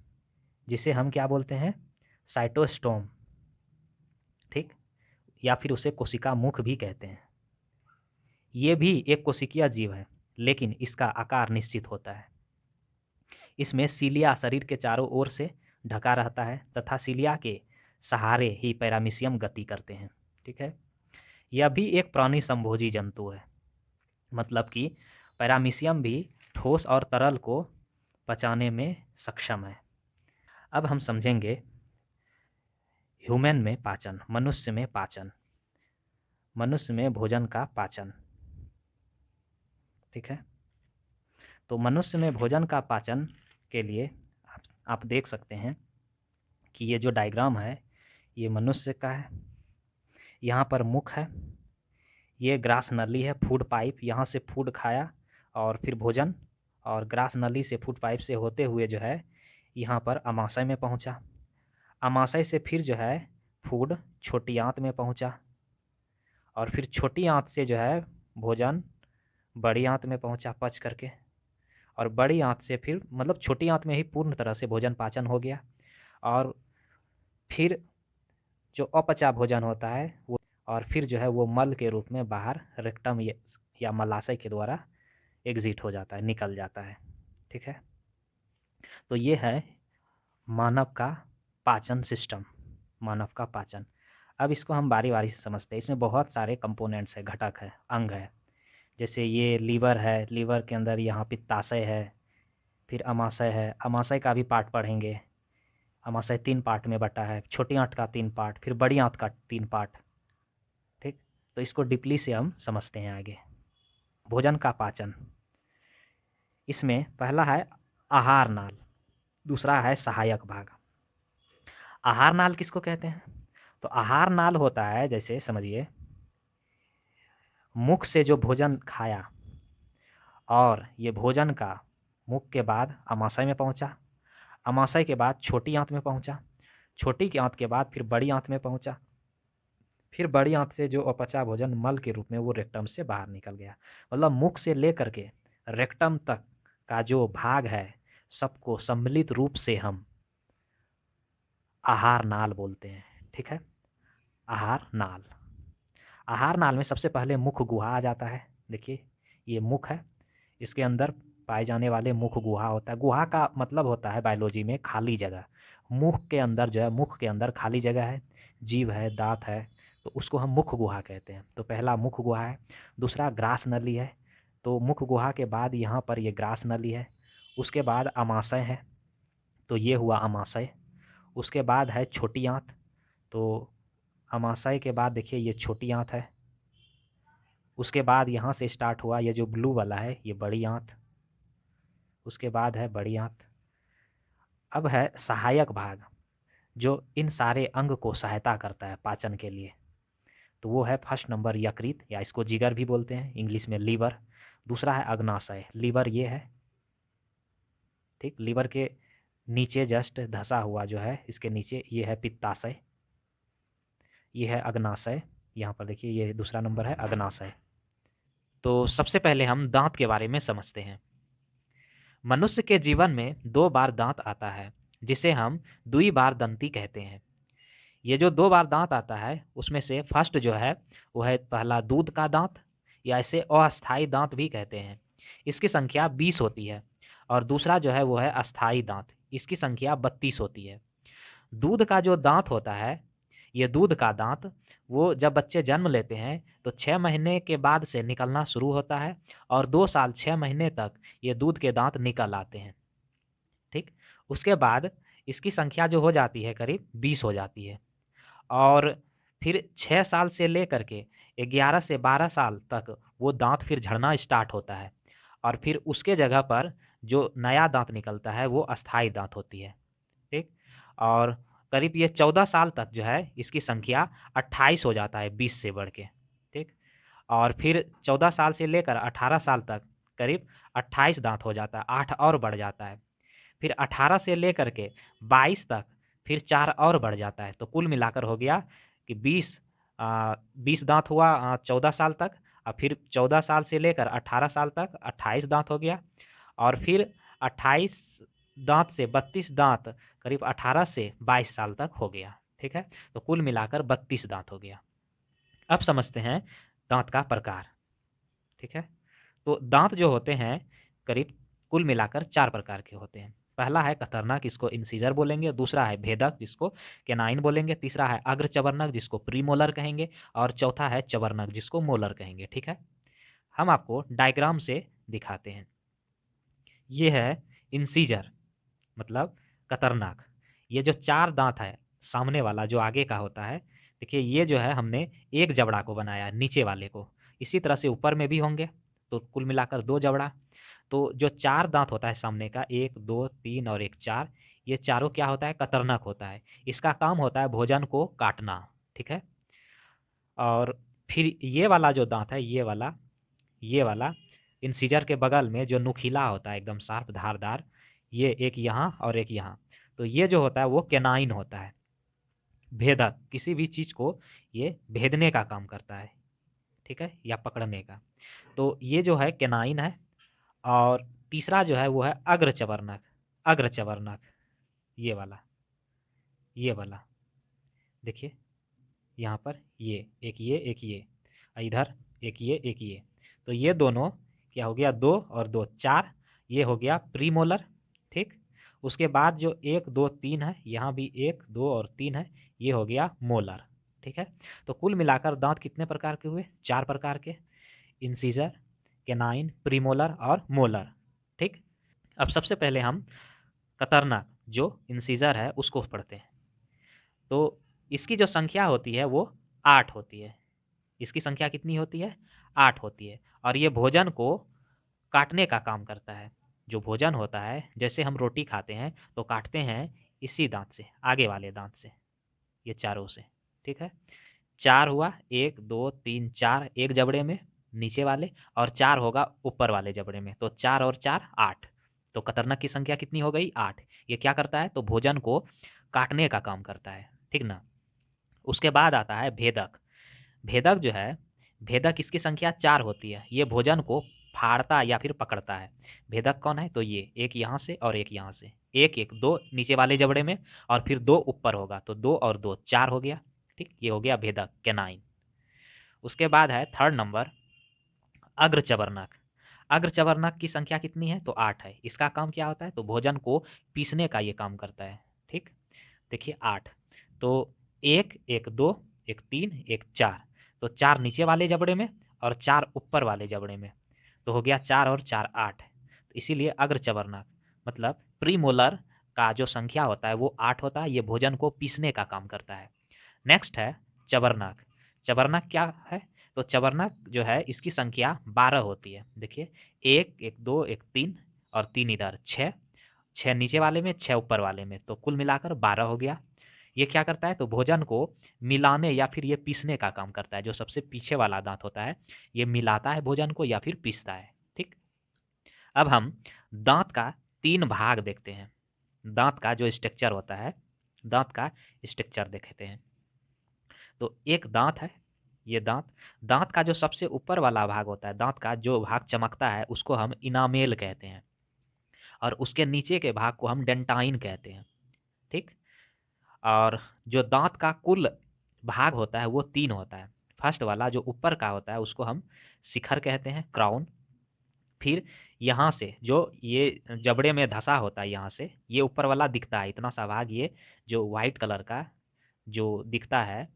जिसे हम क्या बोलते हैं, साइटोस्टोम। ठीक। या फिर उसे कोशिका मुख भी कहते हैं। ये भी एक कोशिकीय जीव है, लेकिन इसका आकार निश्चित होता है। इसमें सीलिया शरीर के चारों ओर से ढका रहता है, तथा सीलिया के सहारे ही पैरामीशियम गति करते हैं। ठीक है। यह भी एक प्राणी संभोजी जंतु है, मतलब कि पैरामीशियम भी ठोस और तरल को पचाने में सक्षम है। अब हम समझेंगे ह्यूमन में पाचन, मनुष्य में पाचन, मनुष्य में भोजन का पाचन। ठीक है। तो मनुष्य में भोजन का पाचन के लिए आप देख सकते हैं कि ये जो डायग्राम है ये मनुष्य का है। यहाँ पर मुख है, ये ग्रास नली है, फूड पाइप, यहाँ से फूड खाया और फिर भोजन, और ग्रास नली से फूड पाइप से होते हुए जो है यहाँ पर अमाशय में पहुँचा। अमाशय से फिर जो है फूड छोटी आंत में पहुँचा, और फिर छोटी आंत से जो है भोजन बड़ी आंत में पहुँचा पच करके, और बड़ी आंत से फिर मतलब छोटी आंत में ही पूर्ण तरह से भोजन पाचन हो गया। और फिर जो अपचा भोजन होता है वो, और फिर जो है वो मल के रूप में बाहर रेक्टम या मलाशय के द्वारा एग्जिट हो जाता है, निकल जाता है। ठीक है। तो ये है मानव का पाचन सिस्टम, मानव का पाचन। अब इसको हम बारी बारी से समझते हैं। इसमें बहुत सारे कंपोनेंट्स है, घटक है, अंग है। जैसे ये लीवर है, लीवर के अंदर यहाँ पित्ताशय है, फिर अमाशय है, अमाशय का भी पार्ट पढ़ेंगे। अमाशय 3 पार्ट में बटा है, छोटी आंत का 3 पार्ट, फिर बड़ी आंत का 3 पार्ट। ठीक। तो इसको डीपली से हम समझते हैं आगे। भोजन का पाचन, इसमें पहला है आहार नाल, दूसरा है सहायक भाग। आहार नाल किसको कहते हैं? तो आहार नाल होता है, जैसे समझिए मुख से जो भोजन खाया और ये भोजन का मुख के बाद अमाशय में पहुंचा, अमाशय के बाद छोटी आंत में पहुंचा, छोटी की आंत के बाद फिर बड़ी आंत में पहुंचा, फिर बड़ी आंत से जो अपचा भोजन मल के रूप में वो रेक्टम से बाहर निकल गया। मतलब मुख से लेकर के रेक्टम तक का जो भाग है सबको सम्मिलित रूप से हम आहार नाल बोलते हैं। ठीक है, आहार नाल। आहार नाल में सबसे पहले मुख गुहा आ जाता है। देखिए ये मुख है, इसके अंदर पाए जाने वाले मुख गुहा होता है। गुहा का मतलब होता है बायोलॉजी में खाली जगह। मुख के अंदर जो है, मुख के अंदर खाली जगह है, जीभ है, दांत है, तो उसको हम मुख गुहा कहते हैं। तो पहला मुख गुहा है। दूसरा ग्रास नली है। तो मुख गुहा के बाद यहाँ पर ये ग्रास नली है। उसके बाद अमाशय है, तो ये हुआ अमाशय। उसके बाद है छोटी आंत। तो अमाशय के बाद देखिए ये छोटी आंत है। उसके बाद यहाँ से स्टार्ट हुआ ये जो ब्लू वाला है ये बड़ी आंत। उसके बाद है बड़ी आंत। अब है सहायक भाग, जो इन सारे अंग को सहायता करता है पाचन के लिए। तो वो है फर्स्ट नंबर यकृत, या इसको जिगर भी बोलते हैं, इंग्लिश में लीवर। दूसरा है अग्नाशय। लीवर ये है, ठीक, लीवर के नीचे जस्ट धसा हुआ जो है, इसके नीचे ये है पित्ताशय, ये है अग्नाशय। यहाँ पर देखिए ये दूसरा नंबर है अग्नाशय। तो सबसे पहले हम दांत के बारे में समझते हैं। मनुष्य के जीवन में 2 बार दांत आता है, जिसे हम द्विबारदंती कहते हैं। ये जो 2 बार दांत आता है उसमें से फर्स्ट जो है वो है पहला दूध का दांत, या इसे अस्थाई दांत भी कहते हैं। इसकी संख्या 20 होती है। और दूसरा जो है वो है अस्थाई दांत, इसकी संख्या 32 होती है। दूध का जो दांत होता है, ये दूध का दांत वो जब बच्चे जन्म लेते हैं तो 6 महीने के बाद से निकलना शुरू होता है, और 2 साल 6 महीने तक ये दूध के दांत निकल आते हैं। ठीक, उसके बाद इसकी संख्या जो हो जाती है करीब 20 हो जाती है। और फिर 6 साल से लेकर के 11 से 12 साल तक वो दांत फिर झड़ना स्टार्ट होता है, और फिर उसके जगह पर जो नया दांत निकलता है वो अस्थाई दांत होती है। ठीक, और करीब ये 14 साल तक जो है इसकी संख्या 28 हो जाता है 20 से बढ़ के। ठीक, और फिर 14 साल से लेकर 18 साल तक करीब 28 दांत हो जाता है, 8 और बढ़ जाता है। फिर 18 से लेकर के 22 तक फिर 4 और बढ़ जाता है। तो कुल मिलाकर हो गया कि 20 दांत हुआ 14 साल तक, और फिर 14 साल से लेकर 18 साल तक 28 दांत हो गया, और फिर 28 दांत से 32 दांत करीब 18 से 22 साल तक हो गया। ठीक है, तो कुल मिलाकर 32 दांत हो गया। अब समझते हैं दांत का प्रकार। ठीक है, तो दांत जो होते हैं करीब कुल मिलाकर 4 प्रकार के होते हैं। पहला है कतरनक, इसको इंसीजर बोलेंगे। दूसरा है भेदक, जिसको केनाइन बोलेंगे। तीसरा है अग्र चवर्नक, जिसको प्रीमोलर कहेंगे। और चौथा है चवर्नक, जिसको मोलर कहेंगे। ठीक है, हम आपको डायग्राम से दिखाते हैं। ये है इंसीजर, मतलब कतरनाक। ये जो 4 दांत है सामने वाला जो आगे का होता है, देखिए ये जो है हमने एक जबड़ा को बनाया नीचे वाले को, इसी तरह से ऊपर में भी होंगे, तो कुल मिलाकर 2 जबड़ा। तो जो 4 दांत होता है सामने का, 1 2 3 और 1 4, ये चारों क्या होता है, कतरनक होता है। इसका काम होता है भोजन को काटना। ठीक है, और फिर ये वाला जो दांत है, ये वाला इंसीजर के बगल में जो नुकीला होता है एकदम शार्प धारदार, ये एक यहाँ और एक यहाँ, तो ये जो होता है वो केनाइन होता है। भेदक, किसी भी चीज को ये भेदने का काम करता है। ठीक है, या पकड़ने का। तो ये जो है केनाइन है। और तीसरा जो है वो है अग्रचवर्नक। अग्रचवर्नक, ये वाला देखिए, यहाँ पर ये एक ये, इधर एक ये, तो ये दोनों क्या हो गया, 2 और 2 4, ये हो गया प्रीमोलर। ठीक, उसके बाद जो 1 2 3 है, यहाँ भी 1 2 और 3 है, ये हो गया मोलर। ठीक है, तो कुल मिलाकर दांत कितने प्रकार के हुए, 4 प्रकार के, इंसीजर, केनाइन, प्रीमोलर और मोलर। ठीक, अब सबसे पहले हम कतरनाक जो इंसीजर है उसको पढ़ते हैं। तो इसकी जो संख्या होती है वो 8 होती है। इसकी संख्या कितनी होती है, 8 होती है। और ये भोजन को काटने का काम करता है। जो भोजन होता है, जैसे हम रोटी खाते हैं तो काटते हैं इसी दांत से, आगे वाले दांत से, ये चारों से। ठीक है, 4 हुआ, 1 2 3 4 एक जबड़े में नीचे वाले, और 4 होगा ऊपर वाले जबड़े में, तो 4 और 4 8। तो कतरनक की संख्या कितनी हो गई, 8। ये क्या करता है, तो भोजन को काटने का काम करता है। ठीक ना। उसके बाद आता है भेदक। भेदक जो है, भेदक इसकी संख्या 4 होती है। ये भोजन को फाड़ता या फिर पकड़ता है। भेदक कौन है? तो ये एक यहाँ से और एक यहाँ से, एक एक दो नीचे वाले जबड़े में और फिर दो ऊपर होगा, तो दो और दो चार हो गया। ठीक, ये हो गया भेदक, कैनाइन। उसके बाद है थर्ड नंबर अग्रचबरनक। अग्रचबरनक की संख्या कितनी है? तो 8 है। इसका काम क्या होता है? तो भोजन को पीसने का ये काम करता है। ठीक, देखिए 8, तो एक एक दो, एक तीन, एक चार, तो चार नीचे वाले जबड़े में और चार ऊपर वाले जबड़े में, तो हो गया चार और चार 8। तो इसीलिए अग्रचबरनक मतलब प्रीमोलर का जो संख्या होता है वो 8 होता है। ये भोजन को पीसने का काम करता है। नेक्स्ट है चबरनक। चबरनक क्या है? तो चबरनक जो है इसकी संख्या 12 होती है। देखिए एक एक दो, एक तीन और तीन इधर, छः, छः नीचे वाले में, छः ऊपर वाले में, तो कुल मिलाकर 12 हो गया। ये क्या करता है? तो भोजन को मिलाने या फिर ये पीसने का काम करता है। जो सबसे पीछे वाला दांत होता है ये मिलाता है भोजन को या फिर पीसता है। ठीक, अब हम दांत का 3 भाग देखते हैं। दांत का जो स्ट्रक्चर होता है, दांत का स्ट्रक्चर देखते हैं। तो एक दांत है, ये दांत, दांत का जो सबसे ऊपर वाला भाग होता है, दांत का जो भाग चमकता है उसको हम इनामेल कहते हैं, और उसके नीचे के भाग को हम डेंटाइन कहते हैं। ठीक, और जो दांत का कुल भाग होता है वो 3 होता है। फर्स्ट वाला जो ऊपर का होता है उसको हम शिखर कहते हैं, क्राउन। फिर यहाँ से जो ये जबड़े में धंसा होता है, यहाँ से ये ऊपर वाला दिखता है, इतना सा भाग, ये जो वाइट कलर का जो दिखता है,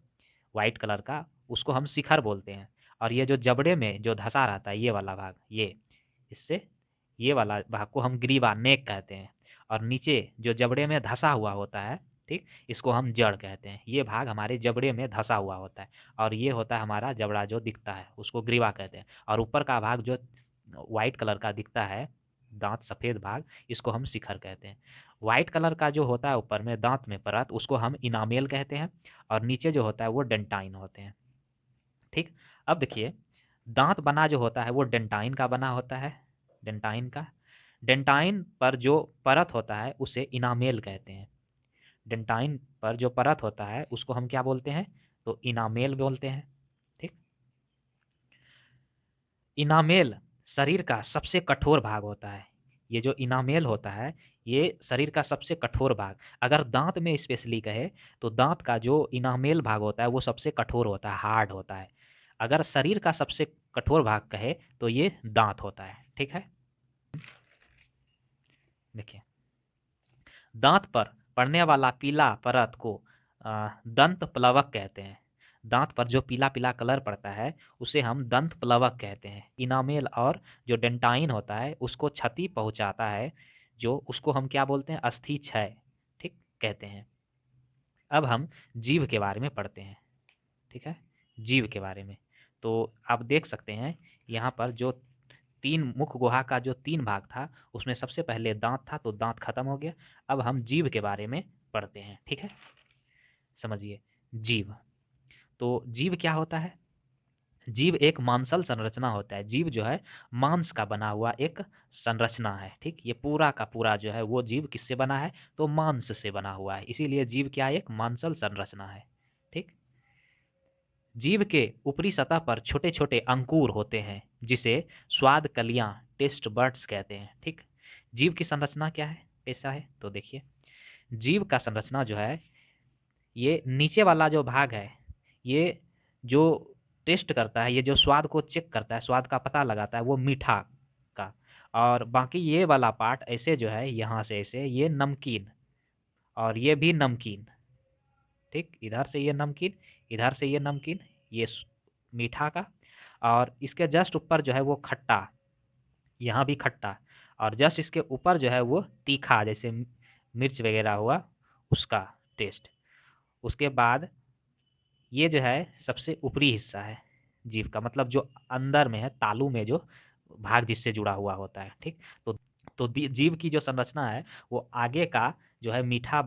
वाइट कलर का, उसको हम शिखर बोलते हैं। और ये जो जबड़े में जो धंसा रहता है ये वाला भाग, ये इससे ये वाला भाग को हम ग्रीवा, नेक कहते हैं। और नीचे जो जबड़े में धंसा हुआ होता है, ठीक, इसको हम जड़ कहते हैं। ये भाग हमारे जबड़े में धंसा हुआ होता है और ये होता है हमारा जबड़ा जो दिखता है, उसको ग्रीवा कहते हैं। और ऊपर का भाग जो वाइट कलर का दिखता है, दांत सफ़ेद भाग, इसको हम शिखर कहते हैं। वाइट कलर का जो होता है ऊपर में दांत में परत, उसको हम इनामेल कहते हैं, और नीचे जो होता है वो डेंटाइन होते हैं। ठीक, अब देखिए दांत बना जो होता है वो डेंटाइन का बना होता है, डेंटाइन का। डेंटाइन पर जो परत होता है उसे इनामेल कहते हैं। डेंटाइन पर जो परत होता है उसको हम क्या बोलते हैं? तो इनामेल बोलते हैं। ठीक, इनामेल शरीर का सबसे कठोर भाग होता है। ये जो इनामेल होता है ये शरीर का सबसे कठोर भाग, अगर दांत में स्पेशली कहे तो दांत का जो इनामेल भाग होता है वो सबसे कठोर होता है, हार्ड होता है। अगर शरीर का सबसे कठोर भाग कहे तो ये दांत होता है। ठीक है, देखिए दांत पर पड़ने वाला पीला परत को दंत प्लवक कहते हैं। दांत पर जो पीला पीला कलर पड़ता है उसे हम दंत प्लवक कहते हैं। इनामेल और जो डेंटाइन होता है उसको क्षति पहुंचाता है, जो उसको हम क्या बोलते हैं? अस्थि क्षय, ठीक, कहते हैं। अब हम जीभ के बारे में पढ़ते हैं। ठीक है, जीभ के बारे में तो आप देख सकते हैं यहाँ पर जो तीन मुख गुहा का जो 3 भाग था उसमें सबसे पहले दांत था, तो दांत खत्म हो गया। अब हम जीभ के बारे में पढ़ते हैं। ठीक है, समझिए जीभ। तो जीभ क्या होता है? जीभ एक मांसल संरचना होता है। जीभ जो है मांस का बना हुआ एक संरचना है। ठीक, ये पूरा का पूरा जो है वो जीभ किससे बना है? तो मांस से बना हुआ है, इसीलिए जीभ क्या है? एक मांसल संरचना है। ठीक, जीभ के ऊपरी सतह पर छोटे छोटे अंकुर होते हैं जिसे स्वाद कलियां, टेस्ट बर्ड्स कहते हैं। ठीक, जीभ की संरचना क्या है, कैसा है? तो देखिए जीभ का संरचना जो है, ये नीचे वाला जो भाग है ये जो टेस्ट करता है, ये जो स्वाद को चेक करता है, स्वाद का पता लगाता है, वो मीठा का। और बाकी ये वाला पार्ट ऐसे जो है, यहाँ से ऐसे ये नमकीन, और ये भी नमकीन। ठीक, इधर से ये नमकीन, इधर से ये नमकीन, ये मीठा का। और इसके जस्ट ऊपर जो है वो खट्टा, यहाँ भी खट्टा, और जस्ट इसके ऊपर जो है वो तीखा, जैसे मिर्च वगैरह हुआ उसका टेस्ट। उसके बाद ये जो है सबसे ऊपरी हिस्सा है जीभ का, मतलब जो अंदर में है, तालू में जो भाग जिससे जुड़ा हुआ होता है। ठीक, तो जीभ की जो संरचना है वो आगे का जो है मीठा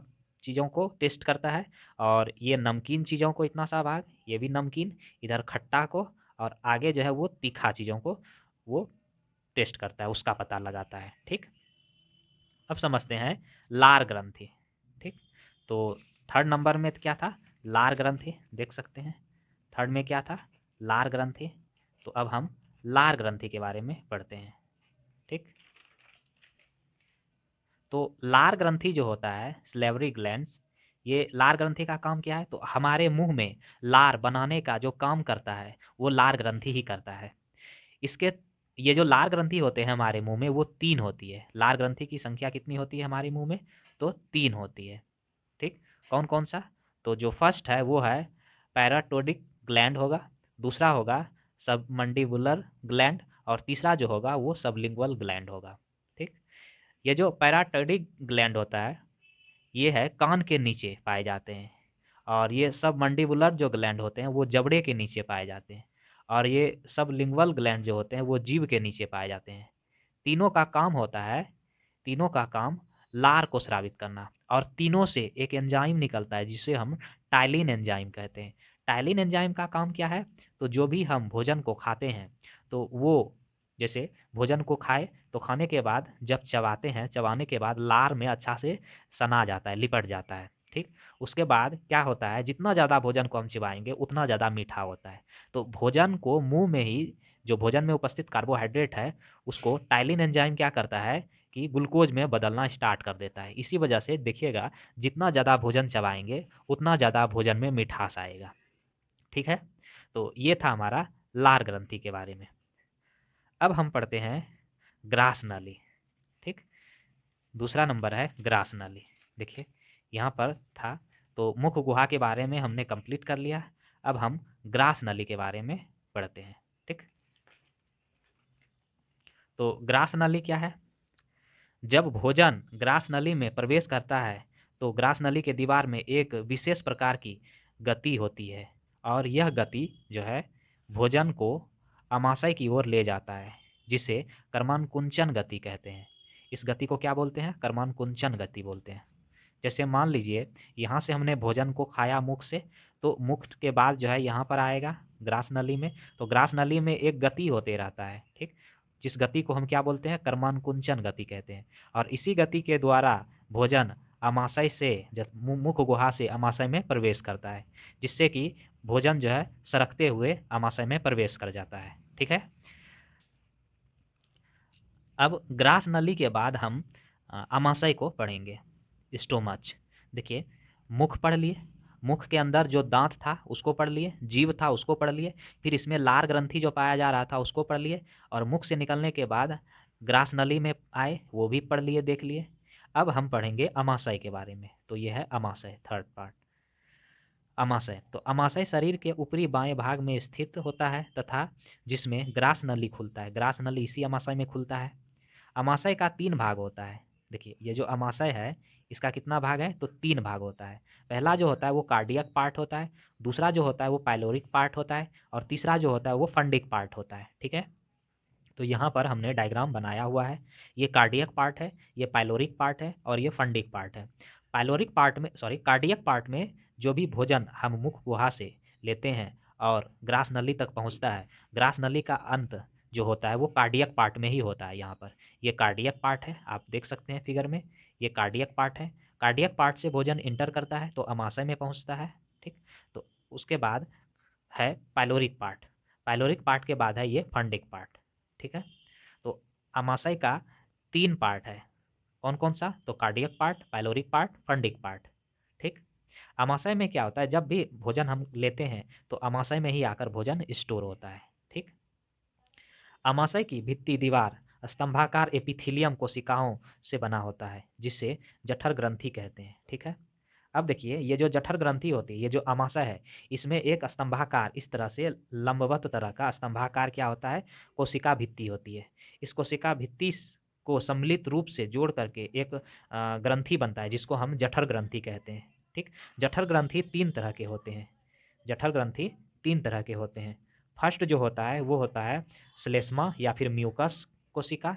चीज़ों को टेस्ट करता है, और ये नमकीन चीज़ों को इतना सा भाग, ये भी नमकीन, इधर खट्टा को, और आगे जो है वो तीखा चीज़ों को वो टेस्ट करता है, उसका पता लगाता है। ठीक, अब समझते हैं लार ग्रंथि। ठीक, तो थर्ड नंबर में क्या था? लार ग्रंथि, देख सकते हैं थर्ड में क्या था? लार ग्रंथि। तो अब हम लार ग्रंथि के बारे में पढ़ते हैं। ठीक, तो लार ग्रंथि जो होता है, सलेवरी ग्लैंड्स, ये लार ग्रंथि का काम क्या है? तो हमारे मुंह में लार बनाने का जो काम करता है वो लार ग्रंथि ही करता है। इसके ये जो लार ग्रंथि होते हैं हमारे मुंह में, वो 3 होती है। लार ग्रंथि की संख्या कितनी होती है हमारे मुंह में? तो 3 होती है। ठीक, कौन कौन सा? तो जो फर्स्ट है वो है पैराटोडिक ग्लैंड होगा, दूसरा होगा सबमंडिबुलर ग्लैंड, और तीसरा जो होगा वो सबलिंगुअल ग्लैंड होगा। ठीक, ये जो पैराटोडिक ग्लैंड होता है ये है कान के नीचे पाए जाते हैं, और ये सब मंडिबुलर जो ग्लैंड होते हैं वो जबड़े के नीचे पाए जाते हैं, और ये सब लिंगुअल ग्लैंड जो होते हैं वो जीभ के नीचे पाए जाते हैं। तीनों का काम होता है, तीनों का काम लार को स्रावित करना, और तीनों से एक एंजाइम निकलता है जिसे हम टाइलिन एंजाइम कहते हैं। टाइलिन एंजाइम का काम क्या है? तो जो भी हम भोजन को खाते हैं तो वो, जैसे भोजन को खाए तो खाने के बाद जब चबाते हैं, चबाने के बाद लार में अच्छा से सना जाता है, लिपट जाता है। ठीक, उसके बाद क्या होता है, जितना ज़्यादा भोजन को हम चिबाएंगे उतना ज़्यादा मीठा होता है। तो भोजन को मुंह में ही, जो भोजन में उपस्थित कार्बोहाइड्रेट है उसको टाइलिन एंजाइम क्या करता है कि ग्लूकोज में बदलना स्टार्ट कर देता है। इसी वजह से देखिएगा जितना ज़्यादा भोजन चबाएंगे उतना ज़्यादा भोजन में मिठास आएगा। ठीक है, तो ये था हमारा लार ग्रंथि के बारे में। अब हम पढ़ते हैं ग्रास नाली। ठीक, दूसरा नंबर है ग्रास नाली। देखिए यहाँ पर था, तो मुख गुहा के बारे में हमने कंप्लीट कर लिया। अब हम ग्रास नली के बारे में पढ़ते हैं। ठीक, तो ग्रास नली क्या है? जब भोजन ग्रास नली में प्रवेश करता है तो ग्रास नली के दीवार में एक विशेष प्रकार की गति होती है, और यह गति जो है भोजन को अमाशय की ओर ले जाता है, जिसे कर्मानुकुंचन गति कहते हैं। इस गति को क्या बोलते हैं? कर्मानुकुंचन गति बोलते हैं। जैसे मान लीजिए यहाँ से हमने भोजन को खाया मुख से, तो मुख के बाद जो है यहाँ पर आएगा ग्रास नली में, तो ग्रास नली में एक गति होते रहता है। ठीक, जिस गति को हम क्या बोलते हैं? कर्मानुकुंचन गति कहते हैं। और इसी गति के द्वारा भोजन अमाशय से, जब मुख गुहा से अमाशय में प्रवेश करता है, जिससे कि भोजन जो है सरकते हुए अमाशय में प्रवेश कर जाता है। ठीक है, अब ग्रास नली के बाद हम अमाशय को पढ़ेंगे, स्टोमच। देखिए मुख पढ़ लिए, मुख के अंदर जो दांत था उसको पढ़ लिए, जीभ था उसको पढ़ लिए, फिर इसमें लार ग्रंथि जो पाया जा रहा था उसको पढ़ लिए, और मुख से निकलने के बाद ग्रास नली में आए वो भी पढ़ लिए, देख लिए। अब हम पढ़ेंगे अमाशय के बारे में। तो ये है अमाशय, थर्ड पार्ट। अमाशय, तो अमाशय शरीर के ऊपरी बाएं भाग में स्थित होता है तथा जिसमें ग्रास नली खुलता है। ग्रास नली इसी अमाशय में खुलता है। अमाशय का 3 भाग होता है। देखिए ये जो अमाशय है इसका कितना भाग है? तो 3 भाग होता है। पहला जो होता है वो कार्डियक पार्ट होता है, दूसरा जो होता है वो पाइलोरिक पार्ट होता है, और तीसरा जो होता है वो फंडिक पार्ट होता है। ठीक है, तो यहाँ पर हमने डायग्राम बनाया हुआ है। ये कार्डियक पार्ट है, ये पाइलोरिक पार्ट है, और ये फंडिक पार्ट है। पाइलोरिक पार्ट में, सॉरी, कार्डियक पार्ट में जो भी भोजन हम मुख गुहा से लेते हैं और ग्रास नली तक पहुँचता है, ग्रास नली का अंत जो होता है वो कार्डियक पार्ट में ही होता है। यहाँ पर ये कार्डियक पार्ट है, आप देख सकते हैं फिगर में, ये कार्डियक पार्ट है। कार्डियक पार्ट से भोजन इंटर करता है तो अमाशय में पहुँचता है। ठीक, तो उसके बाद है पाइलोरिक पार्ट, पाइलोरिक पार्ट के बाद है ये फंडिक पार्ट। ठीक है, तो अमाशय का 3 पार्ट है। कौन कौन सा? तो cardiac part, pyloric part, fundic part. ठीक, अमाशय में क्या होता है, जब भी भोजन हम लेते हैं तो अमाशय में ही आकर भोजन स्टोर होता है। ठीक, अमाशय की भित्ति दीवार स्तंभाकार एपिथेलियम कोशिकाओं से बना होता है जिसे जठर ग्रंथि कहते हैं। ठीक है, अब देखिए ये जो जठर ग्रंथि होती है, ये जो अमाशय है, इसमें एक स्तंभाकार, इस तरह से लंबवत तरह का स्तंभाकार क्या होता है? कोशिका भित्ति होती है। इस कोशिका भित्ति को सम्मिलित रूप से जोड़ करके एक ग्रंथि बनता है जिसको हम जठर ग्रंथि कहते हैं। ठीक, जठर ग्रंथि 3 तरह के होते हैं। जठर ग्रंथि 3 तरह के होते हैं। फर्स्ट जो होता है वो होता है श्लेष्मा या फिर म्यूकस कोशिका।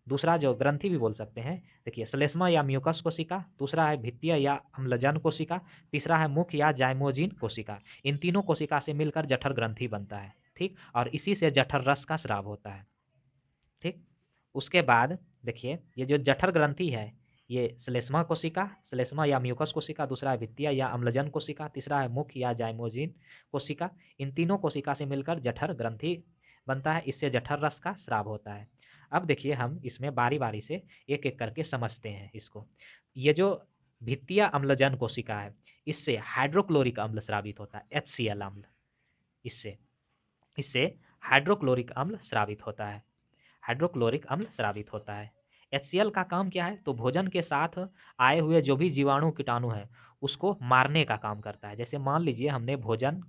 दूसरा जो ग्रंथि भी बोल सकते हैं, देखिए श्लेष्मा या म्यूकस कोशिका, दूसरा है भित्तीय या अम्लजन कोशिका, तीसरा है मुख या जाइमोजिन कोशिका। इन तीनों कोशिका से मिलकर जठर ग्रंथि बनता है। ठीक, और इसी से जठर रस का स्राव होता है। ठीक, उसके बाद देखिए ये जो जठर ग्रंथि है, ये श्लेष्मा कोशिका, श्लेष्मा या म्यूकस कोशिका, दूसरा है भित्तीय या अम्लजन कोशिका, तीसरा है मुख या जाइमोजिन कोशिका। इन तीनों कोशिका से मिलकर जठर ग्रंथि बनता है, इससे जठर रस का स्राव होता है। अब देखिए हम इसमें बारी-बारी से एक-एक करके समझते हैं इसको। ये जो भित्तीय अम्लजन कोशिका है, इससे हाइड्रोक्लोरिक अम्ल स्रावित होता है, HCl अम्ल। इससे इससे हाइड्रोक्लोरिक अम्ल स्रावित होता है, हाइड्रोक्लोरिक अम्ल स्रावित होता है। HCl का काम क्या है? तो भोजन के साथ आए हुए जो भी जीवाणु कीटाणु हैं, उसको मारने का काम करता है। जैसे मान लीजिए हमने भोजन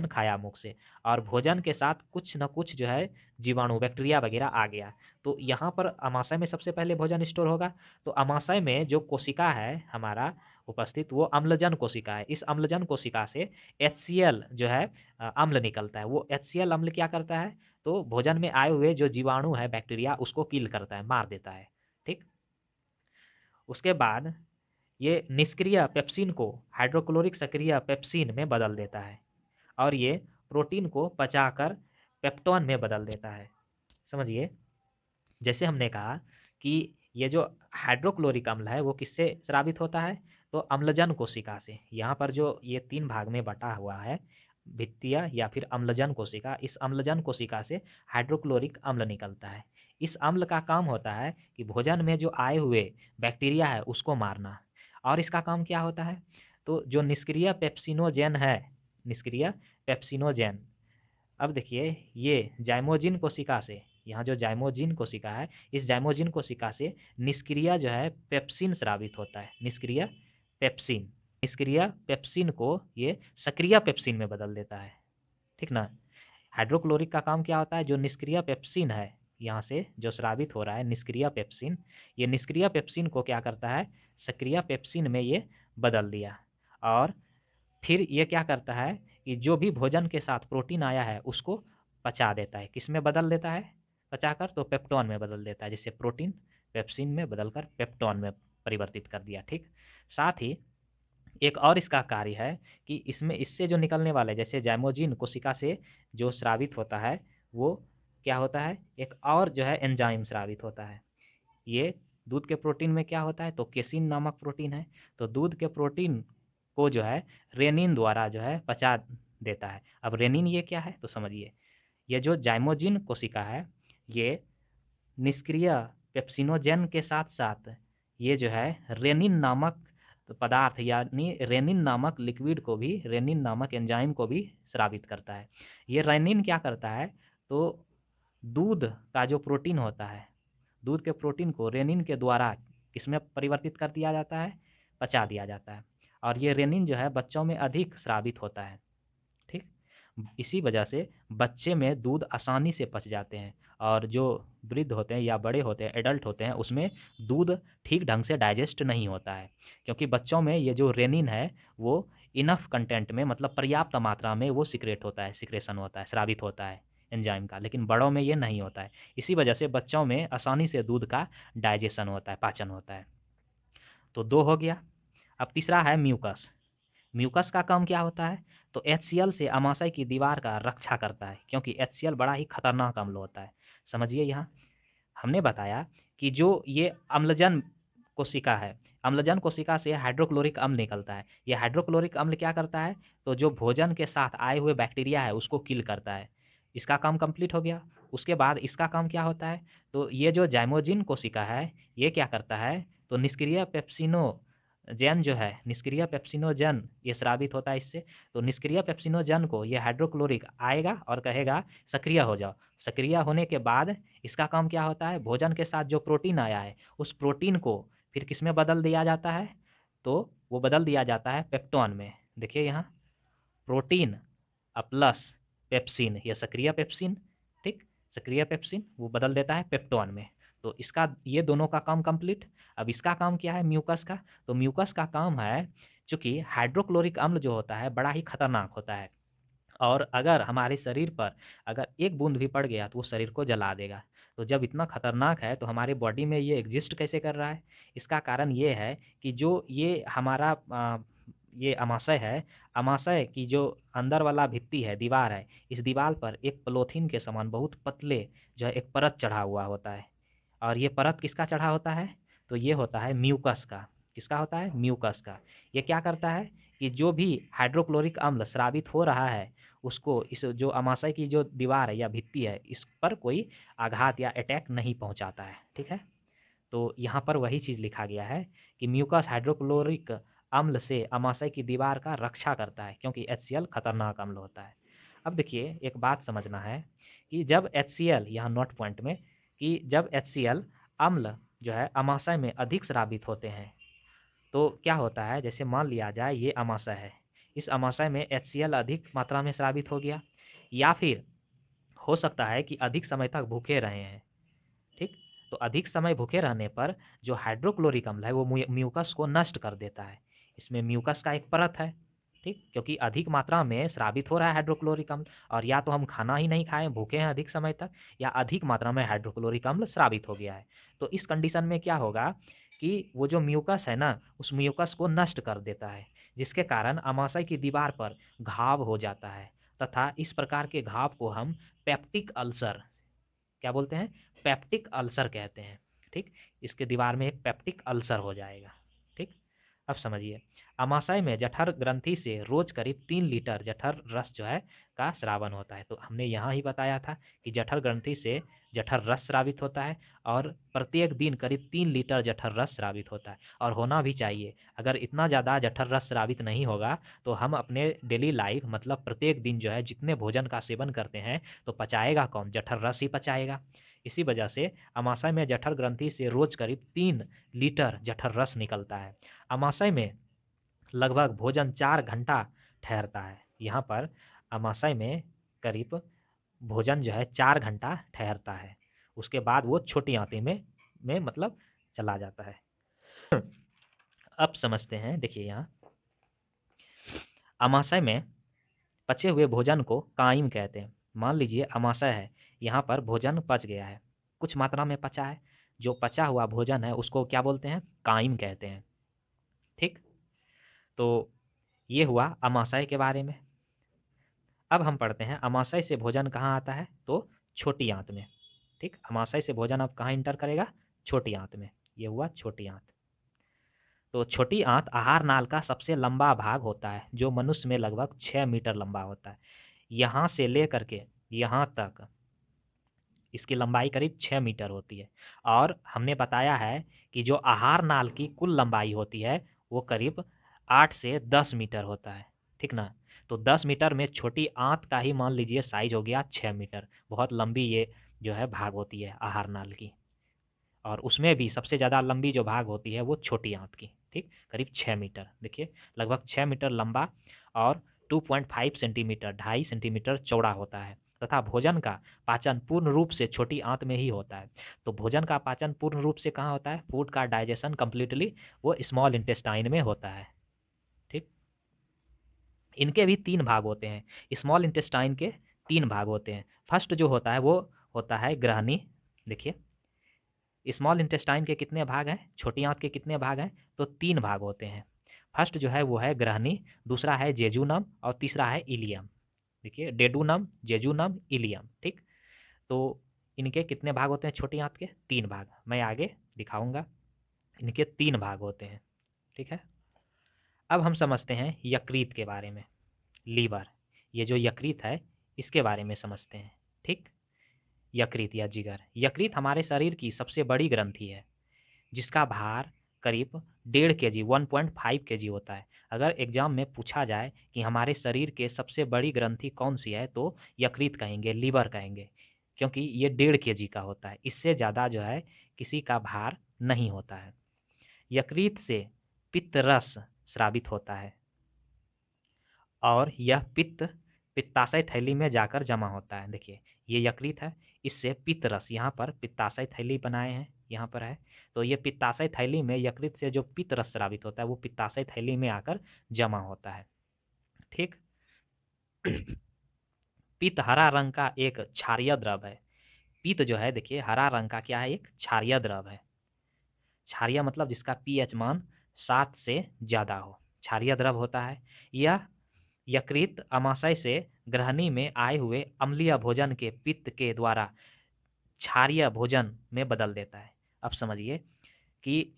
खाया मुँह से और भोजन के साथ कुछ न कुछ जो है जीवाणु, बैक्टीरिया वगैरह आ गया, तो यहाँ पर अमाशय में सबसे पहले भोजन स्टोर होगा। तो अमाशय में जो कोशिका है हमारा उपस्थित, वो अम्लजन कोशिका है। इस अम्लजन कोशिका से HCl जो है अम्ल निकलता है। वो HCl अम्ल क्या करता है? तो भोजन में आए हुए जो जीवाणु है, बैक्टीरिया, उसको किल करता है, मार देता है। ठीक। उसके बाद ये निष्क्रिय पेप्सिन को हाइड्रोक्लोरिक सक्रिय पेप्सिन में बदल देता है और ये प्रोटीन को पचाकर पेप्टोन में बदल देता है। समझिए, जैसे हमने कहा कि ये जो हाइड्रोक्लोरिक अम्ल है वो किससे स्रावित होता है? तो अम्लजन कोशिका से। यहाँ पर जो ये 3 भाग में बटा हुआ है, भित्तीय या फिर अम्लजन कोशिका, इस अम्लजन कोशिका से हाइड्रोक्लोरिक अम्ल निकलता है। इस अम्ल का काम होता है कि भोजन में जो आए हुए बैक्टीरिया है उसको मारना। और इसका काम क्या होता है? तो जो निष्क्रिय पेप्सिनोजेन है, निष्क्रिय पेप्सिनोजेन, अब देखिए ये जाइमोजिन कोशिका से, यहाँ जो जाइमोजिन कोशिका है, इस जाइमोजिन कोशिका से निष्क्रिय जो है पेप्सिन स्रावित होता है, निष्क्रिय पेप्सिन। निष्क्रिय पेप्सिन को ये सक्रिय पेप्सिन में बदल देता है। ठीक ना। हाइड्रोक्लोरिक का काम क्या होता है? जो निष्क्रिय पेप्सिन है, यहाँ से जो स्रावित हो रहा है निष्क्रिय पेप्सिन, ये निष्क्रिय पेप्सिन को क्या करता है? सक्रिय पेप्सिन में ये बदल दिया। और फिर ये क्या करता है कि जो भी भोजन के साथ प्रोटीन आया है उसको पचा देता है। किस में बदल देता है पचाकर? तो पेप्टोन में बदल देता है। जैसे प्रोटीन पेप्सिन में बदलकर पेप्टोन में परिवर्तित कर दिया। ठीक। साथ ही एक और इसका कार्य है कि इसमें इससे जो निकलने वाले, जैसे जाइमोजिन कोशिका से जो स्रावित होता है, वो क्या होता है? एक और जो है एंजाइम स्रावित होता है। ये दूध के प्रोटीन में क्या होता है? तो केसिन नामक प्रोटीन है। तो दूध के प्रोटीन को जो है रेनिन द्वारा जो है पचा देता है। अब रेनिन ये क्या है? तो समझिए, ये जो जाइमोजिन कोशिका है, ये निष्क्रिय पेप्सिनोजेन के साथ साथ ये जो है रेनिन नामक पदार्थ, यानी रेनिन नामक लिक्विड को भी, रेनिन नामक एंजाइम को भी स्रावित करता है। ये रेनिन क्या करता है? तो दूध का जो प्रोटीन होता है, दूध के प्रोटीन को रेनिन के द्वारा किसमें परिवर्तित कर दिया जाता है? पचा दिया जाता है। और ये रेनिन जो है बच्चों में अधिक स्रावित होता है। ठीक। इसी वजह से बच्चे में दूध आसानी से पच जाते हैं और जो वृद्ध होते हैं या बड़े होते हैं, एडल्ट होते हैं, उसमें दूध ठीक ढंग से डाइजेस्ट नहीं होता है, क्योंकि बच्चों में ये जो रेनिन है वो इनफ कंटेंट में, मतलब पर्याप्त मात्रा में वो सिक्रेट होता है, सिक्रेशन होता है, स्रावित होता है एंजाइम का, लेकिन बड़ों में ये नहीं होता है। इसी वजह से बच्चों में आसानी से दूध का डाइजेशन होता है, पाचन होता है। तो 2 हो गया। अब तीसरा है म्यूकस। म्यूकस का काम क्या होता है? तो HCl से अमाशय की दीवार का रक्षा करता है, क्योंकि HCl बड़ा ही खतरनाक अम्ल होता है। समझिए, यहाँ हमने बताया कि जो ये अम्लजन कोशिका है, अम्लजन कोशिका से हाइड्रोक्लोरिक अम्ल निकलता है। ये हाइड्रोक्लोरिक अम्ल क्या करता है? तो जो भोजन के साथ आए हुए बैक्टीरिया है उसको किल करता है। इसका काम कंप्लीट हो गया। उसके बाद इसका काम क्या होता है? तो ये जो जाइमोजिन कोशिका है, ये क्या करता है? तो निष्क्रिय पेप्सिनोजेन जो है, निष्क्रिय पेप्सिनोजेन ये स्रावित होता है इससे। तो निष्क्रिय पेप्सिनोजेन को ये हाइड्रोक्लोरिक आएगा और कहेगा सक्रिय हो जाओ। सक्रिय होने के बाद इसका काम क्या होता है? भोजन के साथ जो प्रोटीन आया है उस प्रोटीन को फिर किस में बदल दिया जाता है? तो वो बदल दिया जाता है पेप्टोन में। देखिए यहाँ प्रोटीन प्लस पेप्सिन, ये सक्रिय पेप्सिन, ठीक, सक्रिय पेप्सिन वो बदल देता है पेप्टोन में। तो इसका ये दोनों का काम कंप्लीट। अब इसका काम क्या है म्यूकस का? तो म्यूकस का काम है, चूंकि हाइड्रोक्लोरिक अम्ल जो होता है बड़ा ही खतरनाक होता है, और अगर हमारे शरीर पर अगर एक बूंद भी पड़ गया तो वो शरीर को जला देगा। तो जब इतना खतरनाक है तो हमारे बॉडी में ये एग्जिस्ट कैसे कर रहा है? इसका कारण ये है कि जो ये हमारा ये अमाशय है, अमाशय की जो अंदर वाला भित्ति है, दीवार है, इस दीवार पर एक पॉलीथीन के समान बहुत पतले जो है एक परत चढ़ा हुआ होता है। और ये परत किसका चढ़ा होता है? तो ये होता है म्यूकस का। किसका होता है? म्यूकस का। ये क्या करता है कि जो भी हाइड्रोक्लोरिक अम्ल स्रावित हो रहा है उसको इस जो अमाशय की जो दीवार है या भित्ति है इस पर कोई आघात या अटैक नहीं पहुंचाता है। ठीक है, तो यहाँ पर वही चीज़ लिखा गया है कि म्यूकस हाइड्रोक्लोरिक अम्ल से अमाशय की दीवार का रक्षा करता है क्योंकि HCl खतरनाक अम्ल होता है। अब देखिए एक बात समझना है कि जब HCl यहाँ नोट पॉइंट में कि जब HCl अम्ल जो है अमाशय में अधिक स्रावित होते हैं तो क्या होता है, जैसे मान लिया जाए ये अमाशय है, इस अमाशय में HCl अधिक मात्रा में स्रावित हो गया या फिर हो सकता है कि अधिक समय तक भूखे रहे हैं। ठीक, तो अधिक समय भूखे रहने पर जो हाइड्रोक्लोरिक अम्ल है वो म्यूकस को नष्ट कर देता है। इसमें म्यूकस का एक परत है। ठीक, क्योंकि अधिक मात्रा में स्रावित हो रहा है हाइड्रोक्लोरिक अम्ल और या तो हम खाना ही नहीं खाएं, भूखे हैं अधिक समय तक, या अधिक मात्रा में हाइड्रोक्लोरिक अम्ल स्रावित हो गया है। तो इस कंडीशन में क्या होगा कि वो जो म्यूकस है ना उस म्यूकस को नष्ट कर देता है, जिसके कारण अमाशय की दीवार पर घाव हो जाता है तथा इस प्रकार के घाव को हम पेप्टिक अल्सर क्या बोलते हैं, पेप्टिक अल्सर कहते हैं। ठीक, इसके दीवार में एक पेप्टिक अल्सर हो जाएगा। ठीक, अब समझिए अमाशय में जठर ग्रंथि से रोज करीब 3 लीटर जठर रस जो है का स्रावन होता है। तो हमने यहाँ ही बताया था कि जठर ग्रंथि से जठर रस स्रावित होता है और प्रत्येक दिन करीब 3 लीटर जठर रस स्रावित होता है और होना भी चाहिए। अगर इतना ज़्यादा जठर रस स्रावित नहीं होगा तो हम अपने डेली लाइफ मतलब प्रत्येक दिन जो है जितने भोजन का सेवन करते हैं तो पचाएगा कौन, जठर रस ही पचाएगा। इसी वजह से अमाशय में जठर ग्रंथि से रोज करीब 3 लीटर जठर रस निकलता है। अमाशय में लगभग भोजन 4 घंटा ठहरता है। यहाँ पर अमाशय में करीब भोजन जो है 4 घंटा ठहरता है, उसके बाद वो छोटी आंती में मतलब चला जाता है। अब समझते हैं, देखिए यहाँ अमाशय में पचे हुए भोजन को काइम कहते हैं। मान लीजिए अमाशय है, यहाँ पर भोजन पच गया है, कुछ मात्रा में पचा है, जो पचा हुआ भोजन है उसको क्या बोलते हैं, काइम कहते हैं। ठीक, तो ये हुआ अमाशय के बारे में। अब हम पढ़ते हैं अमाशय से भोजन कहाँ आता है, तो छोटी आंत में। ठीक, अमाशय से भोजन अब कहाँ इंटर करेगा, छोटी आंत में। ये हुआ छोटी आंत। तो छोटी आंत आहार नाल का सबसे लंबा भाग होता है जो मनुष्य में लगभग 6 मीटर लंबा होता है। यहाँ से लेकर के यहाँ तक इसकी लंबाई करीब 6 मीटर होती है और हमने बताया है कि जो आहार नाल की कुल लंबाई होती है वो करीब 8 से 10 मीटर होता है। ठीक ना, तो 10 मीटर में छोटी आंत का ही मान लीजिए साइज हो गया 6 मीटर। बहुत लंबी ये जो है भाग होती है आहार नाल की, और उसमें भी सबसे ज़्यादा लंबी जो भाग होती है वो छोटी आंत की। ठीक, करीब 6 मीटर, देखिए लगभग 6 मीटर लंबा और 2.5 सेंटीमीटर 2.5 सेंटीमीटर चौड़ा होता है तथा भोजन का पाचन पूर्ण रूप से छोटी आंत में ही होता है। तो भोजन का पाचन पूर्ण रूप से कहाँ होता है, फूड का डाइजेशन कंप्लीटली वो स्मॉल इंटेस्टाइन में होता है। ठीक, इनके भी 3 भाग होते हैं, स्मॉल इंटेस्टाइन के 3 भाग होते हैं। फर्स्ट जो होता है वो होता है ग्रहणी। देखिए स्मॉल इंटेस्टाइन के कितने भाग हैं, छोटी आंत के कितने भाग हैं, तो 3 भाग होते हैं। फर्स्ट जो है वो है ग्रहणी, दूसरा है जेजुनम और तीसरा है इलियम। देखिए डेडुनम, जेजुनम, इलियम। ठीक, तो इनके कितने भाग होते हैं छोटी आंत के, 3 भाग। मैं आगे दिखाऊंगा, इनके 3 भाग होते हैं। ठीक है, अब हम समझते हैं यकृत के बारे में, लीवर। ये जो यकृत है इसके बारे में समझते हैं। ठीक, यकृत या जिगर, यकृत हमारे शरीर की सबसे बड़ी ग्रंथि है जिसका भार करीब 1.5 kg 1.5 kg होता है। अगर एग्जाम में पूछा जाए कि हमारे शरीर के सबसे बड़ी ग्रंथि कौन सी है तो यकृत कहेंगे, लीवर कहेंगे, क्योंकि ये 1.5 kg का होता है, इससे ज़्यादा जो है किसी का भार नहीं होता है। यकृत से पित्त रस स्रावित होता है और यह पित्ताशय थैली में जाकर जमा होता है। देखिए ये यकृत है, इससे पित्त रस, यहाँ पर पित्ताशय थैली बनाए हैं, यहाँ पर है, तो ये पित्ताशय थैली में यकृत से जो पित्त रस स्रावित होता है वो पित्ताशय थैली में आकर जमा होता है। ठीक, पित्त हरा रंग का एक क्षारीय द्रव है। पित्त जो है देखिए हरा रंग का क्या है, एक क्षारीय द्रव है। क्षारीय मतलब जिसका पीएच मान 7 से ज़्यादा हो, क्षारीय द्रव होता है। यह यकृत अमाशय से ग्रहणी में आए हुए अम्लीय भोजन के पित्त के द्वारा क्षारीय भोजन में बदल देता है। अब समझिए कि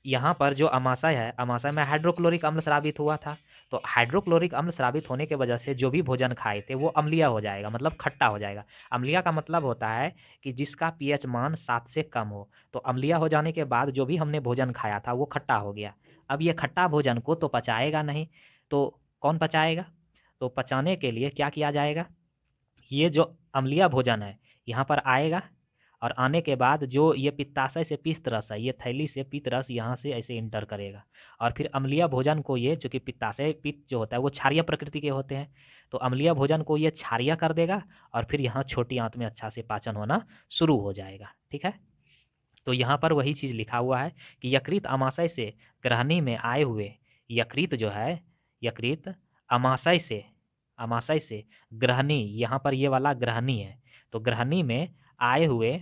यहाँ पर जो अमाशय है, अमाशय में हाइड्रोक्लोरिक अम्ल स्रावित हुआ था, तो हाइड्रोक्लोरिक अम्ल स्रावित होने के वजह से जो भी भोजन खाए थे वो अम्लीय हो जाएगा, मतलब खट्टा हो जाएगा। अम्लीय का मतलब होता है कि जिसका पीएच मान 7 से कम हो। तो अम्लीय हो जाने के बाद जो भी हमने भोजन खाया था वो खट्टा हो गया। अब ये खट्टा भोजन को तो पचाएगा नहीं, तो कौन पचाएगा? तो पचाने के लिए क्या किया जाएगा? ये जो अम्लीय भोजन है यहाँ पर आएगा, और आने के बाद जो ये पित्ताशय से पित्त रस है, ये थैली से पित्त रस यहाँ से ऐसे इंटर करेगा, और फिर अम्लीय भोजन को ये, चूंकि पित्ताशय पित्त जो होता है वो क्षारीय प्रकृति के होते हैं, तो अम्लीय भोजन को ये क्षारीय कर देगा, और फिर यहाँ छोटी आंत में अच्छा से पाचन होना शुरू हो जाएगा। ठीक है, तो यहाँ पर वही चीज़ लिखा हुआ है कि यकृत अमाशय से ग्रहणी में आए हुए, यकृत जो है, यकृत अमाशय से ग्रहणी, यहाँ पर ये वाला ग्रहणी है, तो ग्रहणी में आए हुए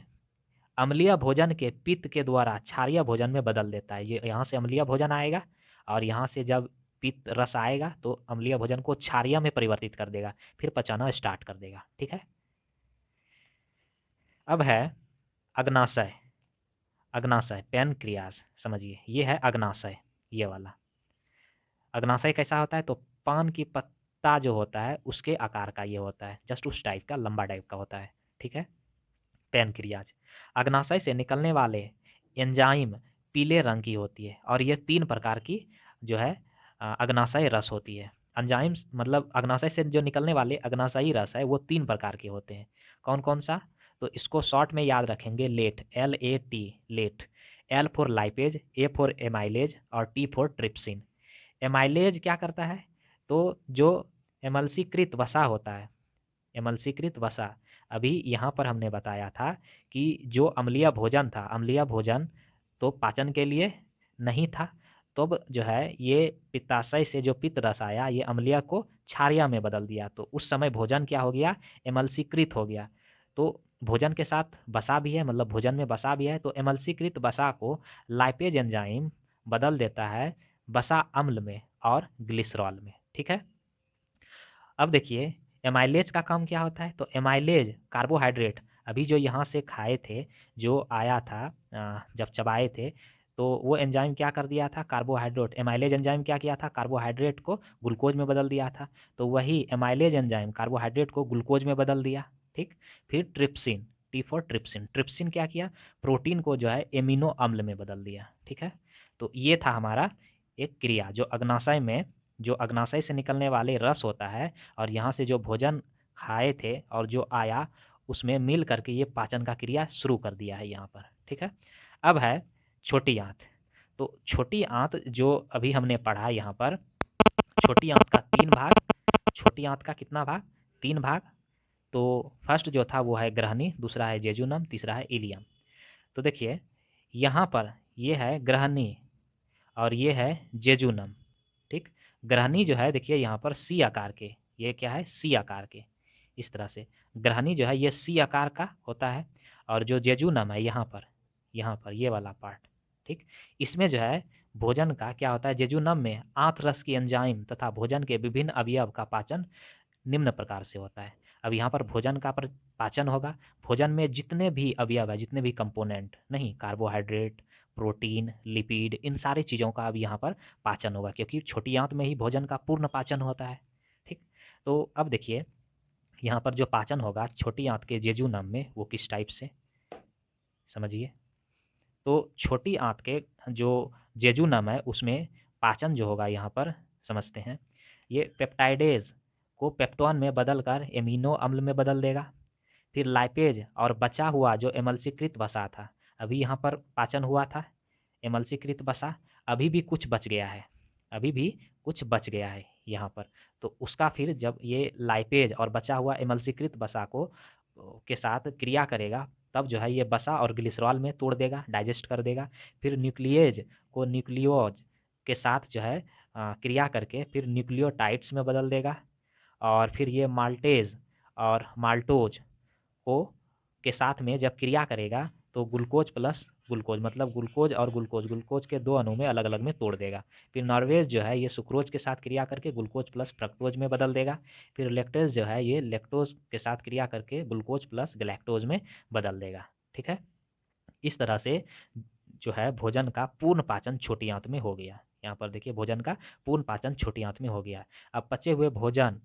अम्लीय भोजन के पित्त के द्वारा क्षारीय भोजन में बदल देता है। ये यहाँ से अम्लीय भोजन आएगा, और यहाँ से जब पित्त रस आएगा तो अम्लीय भोजन को क्षारीय में परिवर्तित कर देगा, फिर पचाना स्टार्ट कर देगा। ठीक है, अब है अग्नाशय। अग्नाशय पैनक्रियाज, समझिए ये है अग्नाशय, ये वाला अग्नाशय कैसा होता है? तो पान की पत्ता जो होता है उसके आकार का ये होता है, जस्ट उस टाइप का, लंबा टाइप का होता है। ठीक है, पैनक्रियाज। अग्नाशय से निकलने वाले एंजाइम पीले रंग की होती है, और ये 3 प्रकार की जो है अग्नाशय रस होती है। एंजाइम्स मतलब अग्नाशय से जो निकलने वाले अग्नाशयी रस है वो 3 प्रकार के होते हैं। कौन कौन सा? तो इसको शॉर्ट में याद रखेंगे, LAT, LAT, LAT. L for lipase, A for amylase, और T फॉर ट्रिप्सिन। एमाइलेज क्या करता है? तो जो एमल्सीकृत वसा होता है, एमल्सीकृत वसा, अभी यहाँ पर हमने बताया था कि जो अम्लीय भोजन था, अम्लीय भोजन तो पाचन के लिए नहीं था, तो अब जो है ये पित्ताशय से जो पित्त रस आया ये अम्लीय को क्षारीय में बदल दिया, तो उस समय भोजन क्या हो गया? एमल्सीकृत हो गया। तो भोजन के साथ वसा भी है, मतलब भोजन में वसा भी है, तो एमल्सीकृत वसा को लाइपेज एंजाइम बदल देता है वसा अम्ल में और ग्लिसरॉल में। ठीक है, अब देखिए एमाइलेज का काम क्या होता है? तो एमाइलेज कार्बोहाइड्रेट, अभी जो यहाँ से खाए थे, जो आया था जब चबाए थे, तो वो एंजाइम क्या कर दिया था? कार्बोहाइड्रेट, एमाइलेज एंजाइम क्या किया था? कार्बोहाइड्रेट को ग्लूकोज में बदल दिया था। तो वही एमाइलेज एंजाइम कार्बोहाइड्रेट को ग्लूकोज में बदल दिया। ठीक, फिर trypsin, T for trypsin, trypsin क्या किया? प्रोटीन को जो है एमिनो अम्ल में बदल दिया। ठीक है, तो ये था हमारा एक क्रिया, जो अग्नाशय में, जो अग्नाशय से निकलने वाले रस होता है, और यहाँ से जो भोजन खाए थे और जो आया उसमें मिल करके ये पाचन का क्रिया शुरू कर दिया है यहाँ पर। ठीक है, अब है छोटी आंत। तो छोटी आंत जो अभी हमने पढ़ा यहाँ पर, छोटी आंत का 3 भाग, छोटी आंत का कितना भाग? 3 भाग। तो फर्स्ट जो था वो है ग्रहणी, दूसरा है जेजुनम, तीसरा है इलियम। तो देखिए यहाँ पर ये है ग्रहणी और ये है जेजुनम। ठीक, ग्रहणी जो है देखिए यहाँ पर सी आकार के, ये क्या है? सी आकार के, इस तरह से ग्रहणी जो है ये सी आकार का होता है, और जो जेजुनम है यहाँ पर ये वाला पार्ट, ठीक, इसमें जो है भोजन का क्या होता है? जेजुनम में आंत रस की एंजाइम तथा भोजन के विभिन्न अवयव का पाचन निम्न प्रकार से होता है। अब यहाँ पर भोजन का पाचन होगा, भोजन में जितने भी अवयव है, जितने भी कंपोनेंट, नहीं, कार्बोहाइड्रेट, प्रोटीन, लिपिड, इन सारी चीज़ों का अब यहाँ पर पाचन होगा, क्योंकि छोटी आंत में ही भोजन का पूर्ण पाचन होता है। ठीक, तो अब देखिए यहाँ पर जो पाचन होगा छोटी आंत के जेजुनम में, वो किस टाइप से, समझिए। तो छोटी आंत के जो जेजुनम है उसमें पाचन जो होगा यहाँ पर समझते हैं, ये पेप्टाइडेज को पेप्टोन में बदलकर एमिनो अम्ल में बदल देगा। फिर लाइपेज और बचा हुआ जो एमल्सीकृत वसा था, अभी यहाँ पर पाचन हुआ था एमल्सीकृत वसा, अभी भी कुछ बच गया है, अभी भी कुछ बच गया है यहाँ पर, तो उसका फिर जब ये लाइपेज और बचा हुआ एमल्सीकृत वसा को के साथ क्रिया करेगा, तब जो है ये वसा और ग्लिसरॉल में तोड़ देगा, डाइजेस्ट कर देगा। फिर न्यूक्लिएज को न्यूक्लियोज के साथ जो है क्रिया करके फिर न्यूक्लियोटाइड्स में बदल देगा, और फिर ये माल्टेज और माल्टोज को के साथ में जब क्रिया करेगा तो ग्लूकोज प्लस ग्लूकोज, मतलब ग्लूकोज और ग्लूकोज, ग्लूकोज के 2 अणु में अलग अलग में तोड़ देगा। फिर नॉर्वेज जो है ये सुक्रोज के साथ क्रिया करके ग्लूकोज प्लस फ्रक्टोज में बदल देगा। फिर लैक्टेज जो है ये लैक्टोज के साथ क्रिया करके ग्लूकोज प्लस गैलेक्टोज में बदल देगा। ठीक है, इस तरह से जो है भोजन का पूर्ण पाचन छोटी आंत में हो गया। यहाँ पर देखिए भोजन का पूर्ण पाचन छोटी आंत में हो गया है। अब पचे हुए भोजन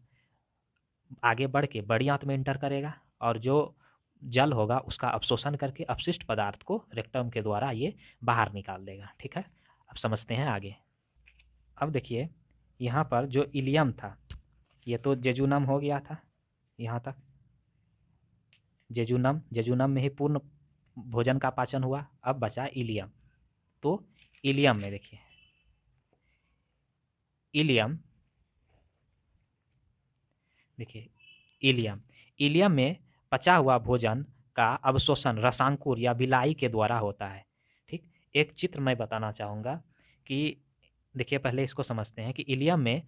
आगे बढ़ के बड़ी आंत में एंटर करेगा और जो जल होगा उसका अवशोषण करके अपशिष्ट पदार्थ को रेक्टम के द्वारा ये बाहर निकाल देगा। ठीक है, अब समझते हैं आगे। अब देखिए यहाँ पर जो इलियम था, ये तो जेजुनम हो गया था यहाँ तक, जेजुनम में ही पूर्ण भोजन का पाचन हुआ। अब बचा इलियम। तो इलियम में देखिए, इलियम देखिए, इलियम में पचा हुआ भोजन का अवशोषण रसांकुर या विलाई के द्वारा होता है। ठीक, एक चित्र मैं बताना चाहूँगा कि देखिए पहले इसको समझते हैं कि इलियम में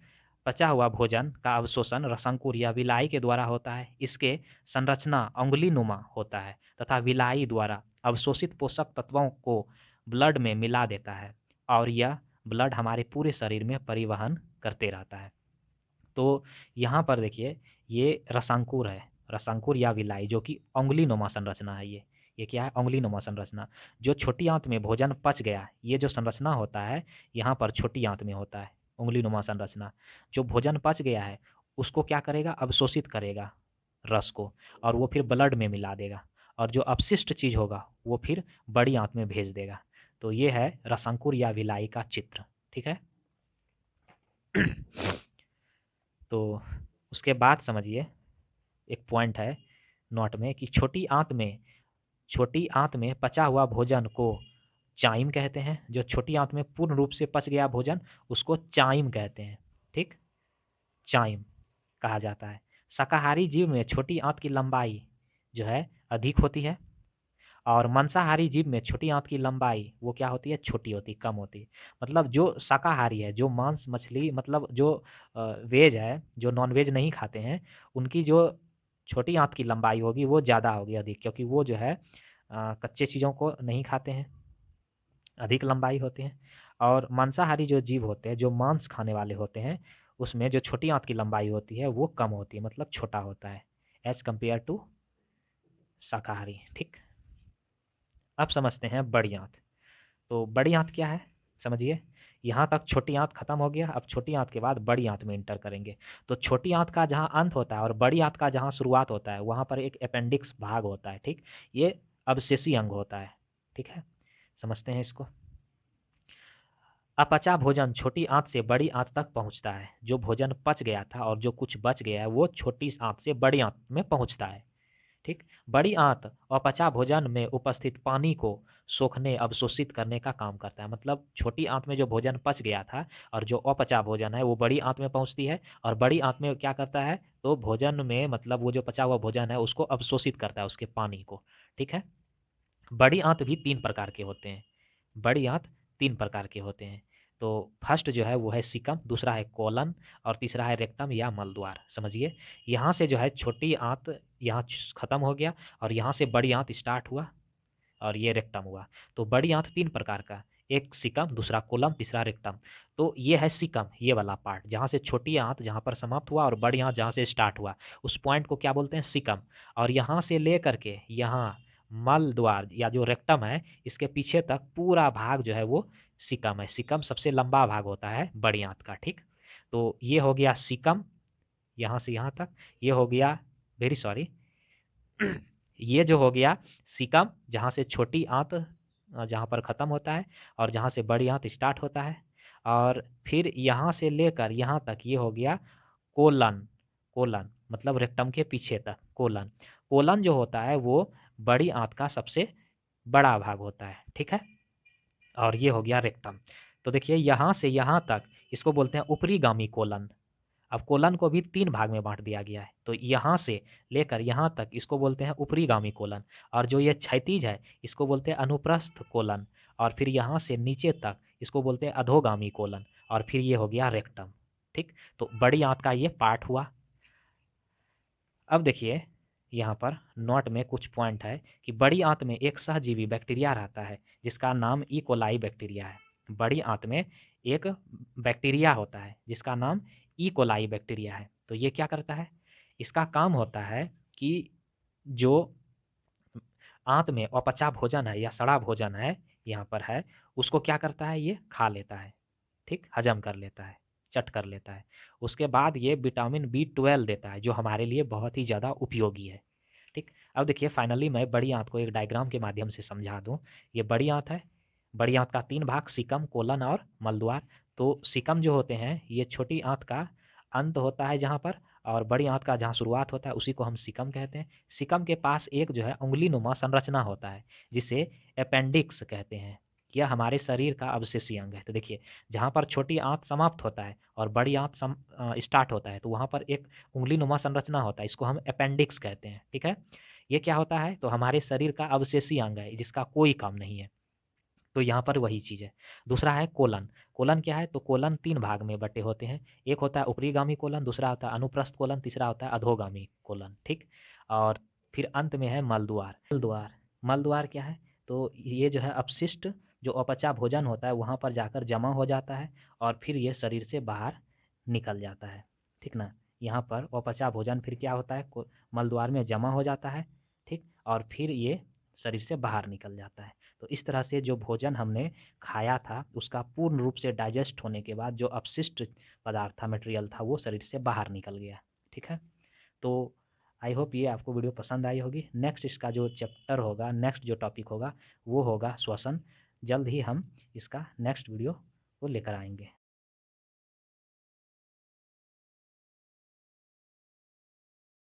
पचा हुआ भोजन का अवशोषण रसांकुर या विलाई के द्वारा होता है। इसके संरचना उंगलीनुमा होता है तथा विलाई द्वारा अवशोषित पोषक तत्वों को ब्लड में मिला देता है और यह ब्लड हमारे पूरे शरीर में परिवहन करते रहता है। तो यहाँ पर देखिए ये रसांकुर है, रसांकुर या विलाई, जो कि उंगलीनुमा संरचना है। ये क्या है? उंगलीनुमा संरचना। जो छोटी आंत में भोजन पच गया, ये जो संरचना होता है यहाँ पर छोटी आंत में होता है, उंगलीनुमा संरचना। जो भोजन पच गया है उसको क्या करेगा? अवशोषित करेगा रस को, और वो फिर ब्लड में मिला देगा, और जो अपशिष्ट चीज होगा वो फिर बड़ी आंत में भेज देगा। तो ये है रसांकुर या विलाई का चित्र। ठीक है। तो उसके बाद समझिए, एक पॉइंट है नोट में कि छोटी आंत में पचा हुआ भोजन को चाइम कहते हैं। जो छोटी आंत में पूर्ण रूप से पच गया भोजन उसको चाइम कहते हैं। ठीक, चाइम कहा जाता है। शाकाहारी जीव में छोटी आंत की लंबाई जो है अधिक होती है, और मांसाहारी जीव में छोटी आंत की लंबाई वो क्या होती है? छोटी होती, कम होती। मतलब जो शाकाहारी है, जो मांस मछली मतलब जो वेज है, जो नॉन वेज नहीं खाते हैं, उनकी जो छोटी आंत की लंबाई होगी वो ज़्यादा होगी, अधिक, क्योंकि वो जो है कच्चे चीज़ों को नहीं खाते हैं, अधिक लंबाई होती है। और मांसाहारी जो जीव होते हैं, जो मांस खाने वाले होते हैं, उसमें जो छोटी आंत की लंबाई होती है वो कम होती है, मतलब छोटा होता है एज कम्पेयर टू शाकाहारी। ठीक, अब समझते हैं बड़ी आंत। तो बड़ी आंत क्या है समझिए। यहाँ तक छोटी आंत खत्म हो गया, अब छोटी आंत के बाद बड़ी आंत में इंटर करेंगे। तो छोटी आंत का जहाँ अंत होता है और बड़ी आंत का जहाँ शुरुआत होता है वहाँ पर एक अपेंडिक्स भाग होता है। ठीक, ये अवशेषी अंग होता है। ठीक है, समझते हैं इसको। अपचा भोजन छोटी आंत से बड़ी आंत तक पहुंचता है। जो भोजन पच गया था और जो कुछ बच गया है वो छोटी आंत से बड़ी आंत में पहुंचता है। ठीक, बड़ी आंत अपचा भोजन में उपस्थित पानी को सोखने अवशोषित करने का काम करता है। मतलब छोटी आंत में जो भोजन पच गया था और जो अपचा भोजन है वो बड़ी आंत में पहुंचती है, और बड़ी आंत में क्या करता है? तो भोजन में मतलब वो जो पचा हुआ भोजन है उसको अवशोषित करता है, उसके पानी को। ठीक है, बड़ी आंत भी 3 प्रकार के होते हैं। बड़ी आंत 3 प्रकार के होते हैं। तो फर्स्ट जो है वो है सीकम, दूसरा है कोलन, और तीसरा है रेक्टम या मलद्वार। समझिए, यहाँ से जो है छोटी आंत यहाँ खत्म हो गया और यहाँ से बड़ी आंत स्टार्ट हुआ और ये रेक्टम हुआ। तो बड़ी आंत 3 प्रकार का, एक सीकम, दूसरा कोलम, तीसरा रेक्टम। तो ये है सीकम, ये वाला पार्ट जहाँ से छोटी आंत जहाँ पर समाप्त हुआ और बड़ी आंत जहाँ से स्टार्ट हुआ, उस पॉइंट को क्या बोलते हैं? सीकम। और यहाँ से लेकर के यहाँ मल द्वार या जो रेक्टम है इसके पीछे तक पूरा भाग जो है वो सीकम है। सीकम सबसे लंबा भाग होता है बड़ी आंत का। ठीक, तो ये हो गया सीकम, यहाँ से यहाँ तक। ये हो गया, वेरी सॉरी, ये जो हो गया सीकम, जहाँ से छोटी आंत जहाँ पर ख़त्म होता है और जहाँ से बड़ी आंत स्टार्ट होता है। और फिर यहाँ से लेकर यहाँ तक ये हो गया कोलन। कोलन मतलब रेक्टम के पीछे तक कोलन। कोलन जो होता है वो बड़ी आंत का सबसे बड़ा भाग होता है। ठीक है, और ये हो गया रेक्टम। तो देखिए यहाँ से यहाँ तक इसको बोलते हैं ऊपरीगामी कोलन। अब कोलन को भी 3 भाग में बांट दिया गया है। तो यहाँ से लेकर यहाँ तक इसको बोलते हैं ऊपरीगामी कोलन, और जो ये क्षैतिज है इसको बोलते हैं अनुप्रस्थ कोलन, और फिर यहाँ से नीचे तक इसको बोलते हैं अधोगामी कोलन, और फिर ये हो गया रेक्टम। ठीक, तो बड़ी आंत का ये पार्ट हुआ। अब देखिए यहाँ पर नोट में कुछ पॉइंट है कि बड़ी आंत में एक सहजीवी बैक्टीरिया रहता है जिसका नाम ई कोलाई बैक्टीरिया है। बड़ी आंत में एक बैक्टीरिया होता है जिसका नाम ई कोलाई बैक्टीरिया है। तो ये क्या करता है? इसका काम होता है कि जो आंत में अपचा भोजन है या सड़ा भोजन है यहाँ पर है, उसको क्या करता है? ये खा लेता है। ठीक, हजम कर लेता है, चट कर लेता है। उसके बाद ये विटामिन B12 देता है, जो हमारे लिए बहुत ही ज़्यादा उपयोगी है। ठीक, अब देखिए फाइनली मैं बड़ी आंत को एक डायग्राम के माध्यम से समझा दूँ। ये बड़ी आंत है, बड़ी आंत का 3 भाग सिकम, कोलन और मलद्वार। तो सिकम जो होते हैं ये छोटी आंत का अंत होता है जहाँ पर, और बड़ी आंत का जहाँ शुरुआत होता है उसी को हम सिकम कहते हैं। सिकम के पास एक जो है उँगलीनुमा संरचना होता है जिसे अपेंडिक्स कहते हैं। यह हमारे शरीर का अवशेषीय अंग है। तो देखिए जहाँ पर छोटी आंत समाप्त होता है और बड़ी आंत स्टार्ट होता है तो वहाँ पर एक उँगलीनुमा संरचना होता है, इसको हम अपेंडिक्स कहते हैं। ठीक है, ये क्या होता है, तो हमारे शरीर का अवशेषीय अंग है जिसका कोई काम नहीं है। तो यहाँ पर वही चीज़ है। दूसरा है कोलन। कोलन क्या है, तो कोलन 3 भाग में बँटे होते हैं। एक होता है ऊपरीगामी कोलन, दूसरा होता है अनुप्रस्थ कोलन, तीसरा होता है अधोगामी कोलन। ठीक, और फिर अंत में है मलद्वार। मलद्वार मलद्वार क्या है, तो ये जो है अपशिष्ट जो अपचा भोजन होता है वहाँ पर जाकर जमा हो जाता है और फिर ये शरीर से बाहर निकल जाता है। ठीक ना, यहाँ पर अपचा भोजन फिर क्या होता है, मलद्वार में जमा हो जाता है। ठीक, और फिर ये शरीर से बाहर निकल जाता है। तो इस तरह से जो भोजन हमने खाया था उसका पूर्ण रूप से डाइजेस्ट होने के बाद जो अपशिष्ट पदार्थ था, मटेरियल था, वो शरीर से बाहर निकल गया। ठीक है, तो आई होप ये आपको वीडियो पसंद आई होगी। नेक्स्ट इसका जो चैप्टर होगा, नेक्स्ट जो टॉपिक होगा वो होगा श्वसन। जल्द ही हम इसका नेक्स्ट वीडियो को लेकर आएंगे।